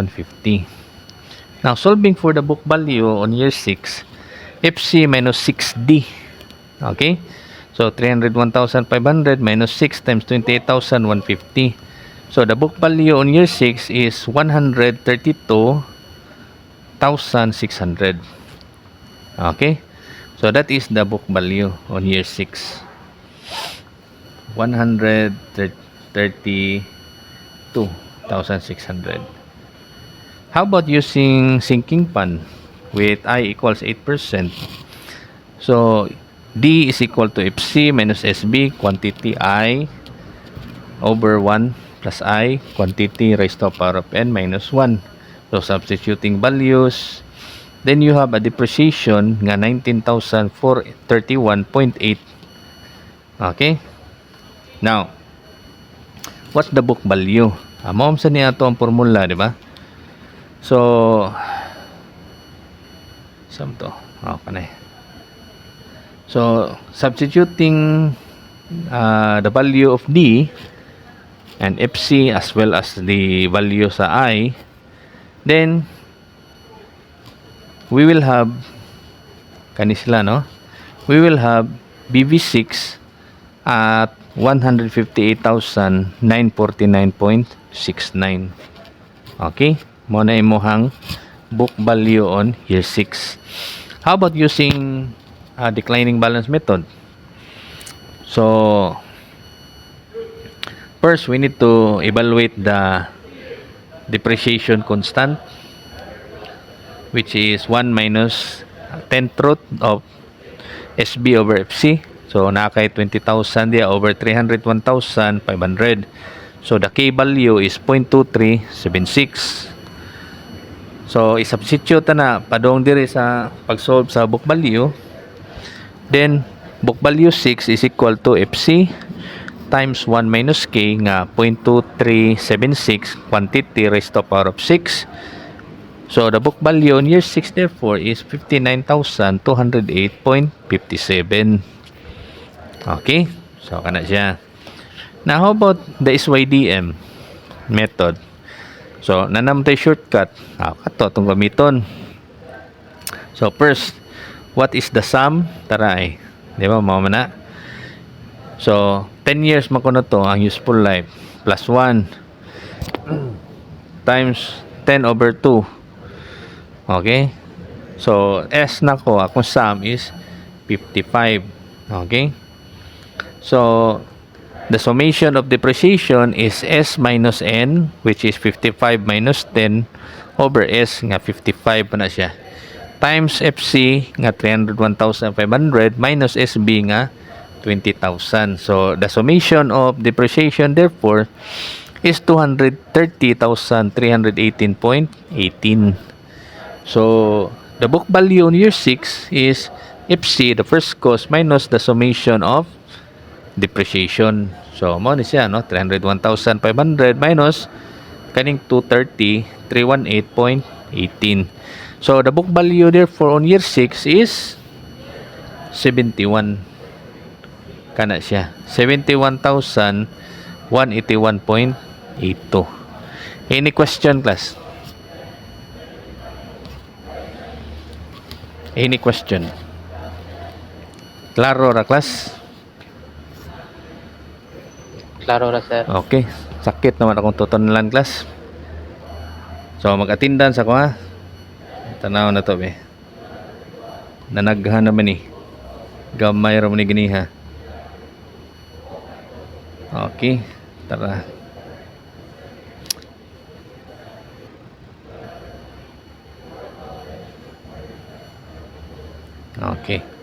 Now solving for the book value on year 6, FC minus 6D. Okay, so 301,500 minus 6 times 28,150. So the book value on year 6 is 132,600. Okay, so that is the book value on year 6. 132,600. How about using sinking fund with I equals 8%? So D is equal to FC minus SB, quantity I over 1 plus I, quantity raised to the power of n minus 1. So substituting values, then you have a depreciation nga 19,431.8. Okay, now what's the book value? Mao sa niya to ang formula, di ba? So sum to kanay. So substituting the value of D and FC as well as the value sa I, then we will have kanisla, no? We will have BV6 at 158,949.69. Okay, mo na imuhang book value on year 6. How about using declining balance method? So first we need to evaluate the depreciation constant, which is 1 minus 10th root of SB over FC. So nakay 20,000 dia over 301,500. So the K value is 0.2376. So i-substitute na padong diri sa pag-solve sa book value. Then book value 6 is equal to FC times 1 minus K nga 0.2376, quantity raised to the power of 6. So the book value on year 6 therefore is 59,208.57. Okay, so kana siya. Now how about the SYDM method? So nanam tay shortcut, kato tong gamiton. So first, what is the sum? Taray, di ba mao man na? So 10 years makuno to ang useful life plus 1 times 10 over 2. Okay, so S na ko akong sum is 55. Okay, so the summation of depreciation is S minus N, which is 55 minus 10 over S nga 55 pa na siya, times FC nga 301,500 minus SB nga 20,000. So the summation of depreciation therefore is 230,318.18. So the book value on year 6 is FC, the first cost, minus the summation of depreciation. So mo ni siya, no, 301,500 minus kaning 230,318.18. So the book value therefore on year 6 is 71. Kana siya, 71,181.82. Any question, class? Any question? Klaro ra, class? Klaro ra, sir. Okay, sakit naman akong tutunalan, class. So mag-attendan sa ko, ha? Tanaw na to be. Nanaghan naman ni. Gamay ra man ni gini ha. Okay, tara. Okay.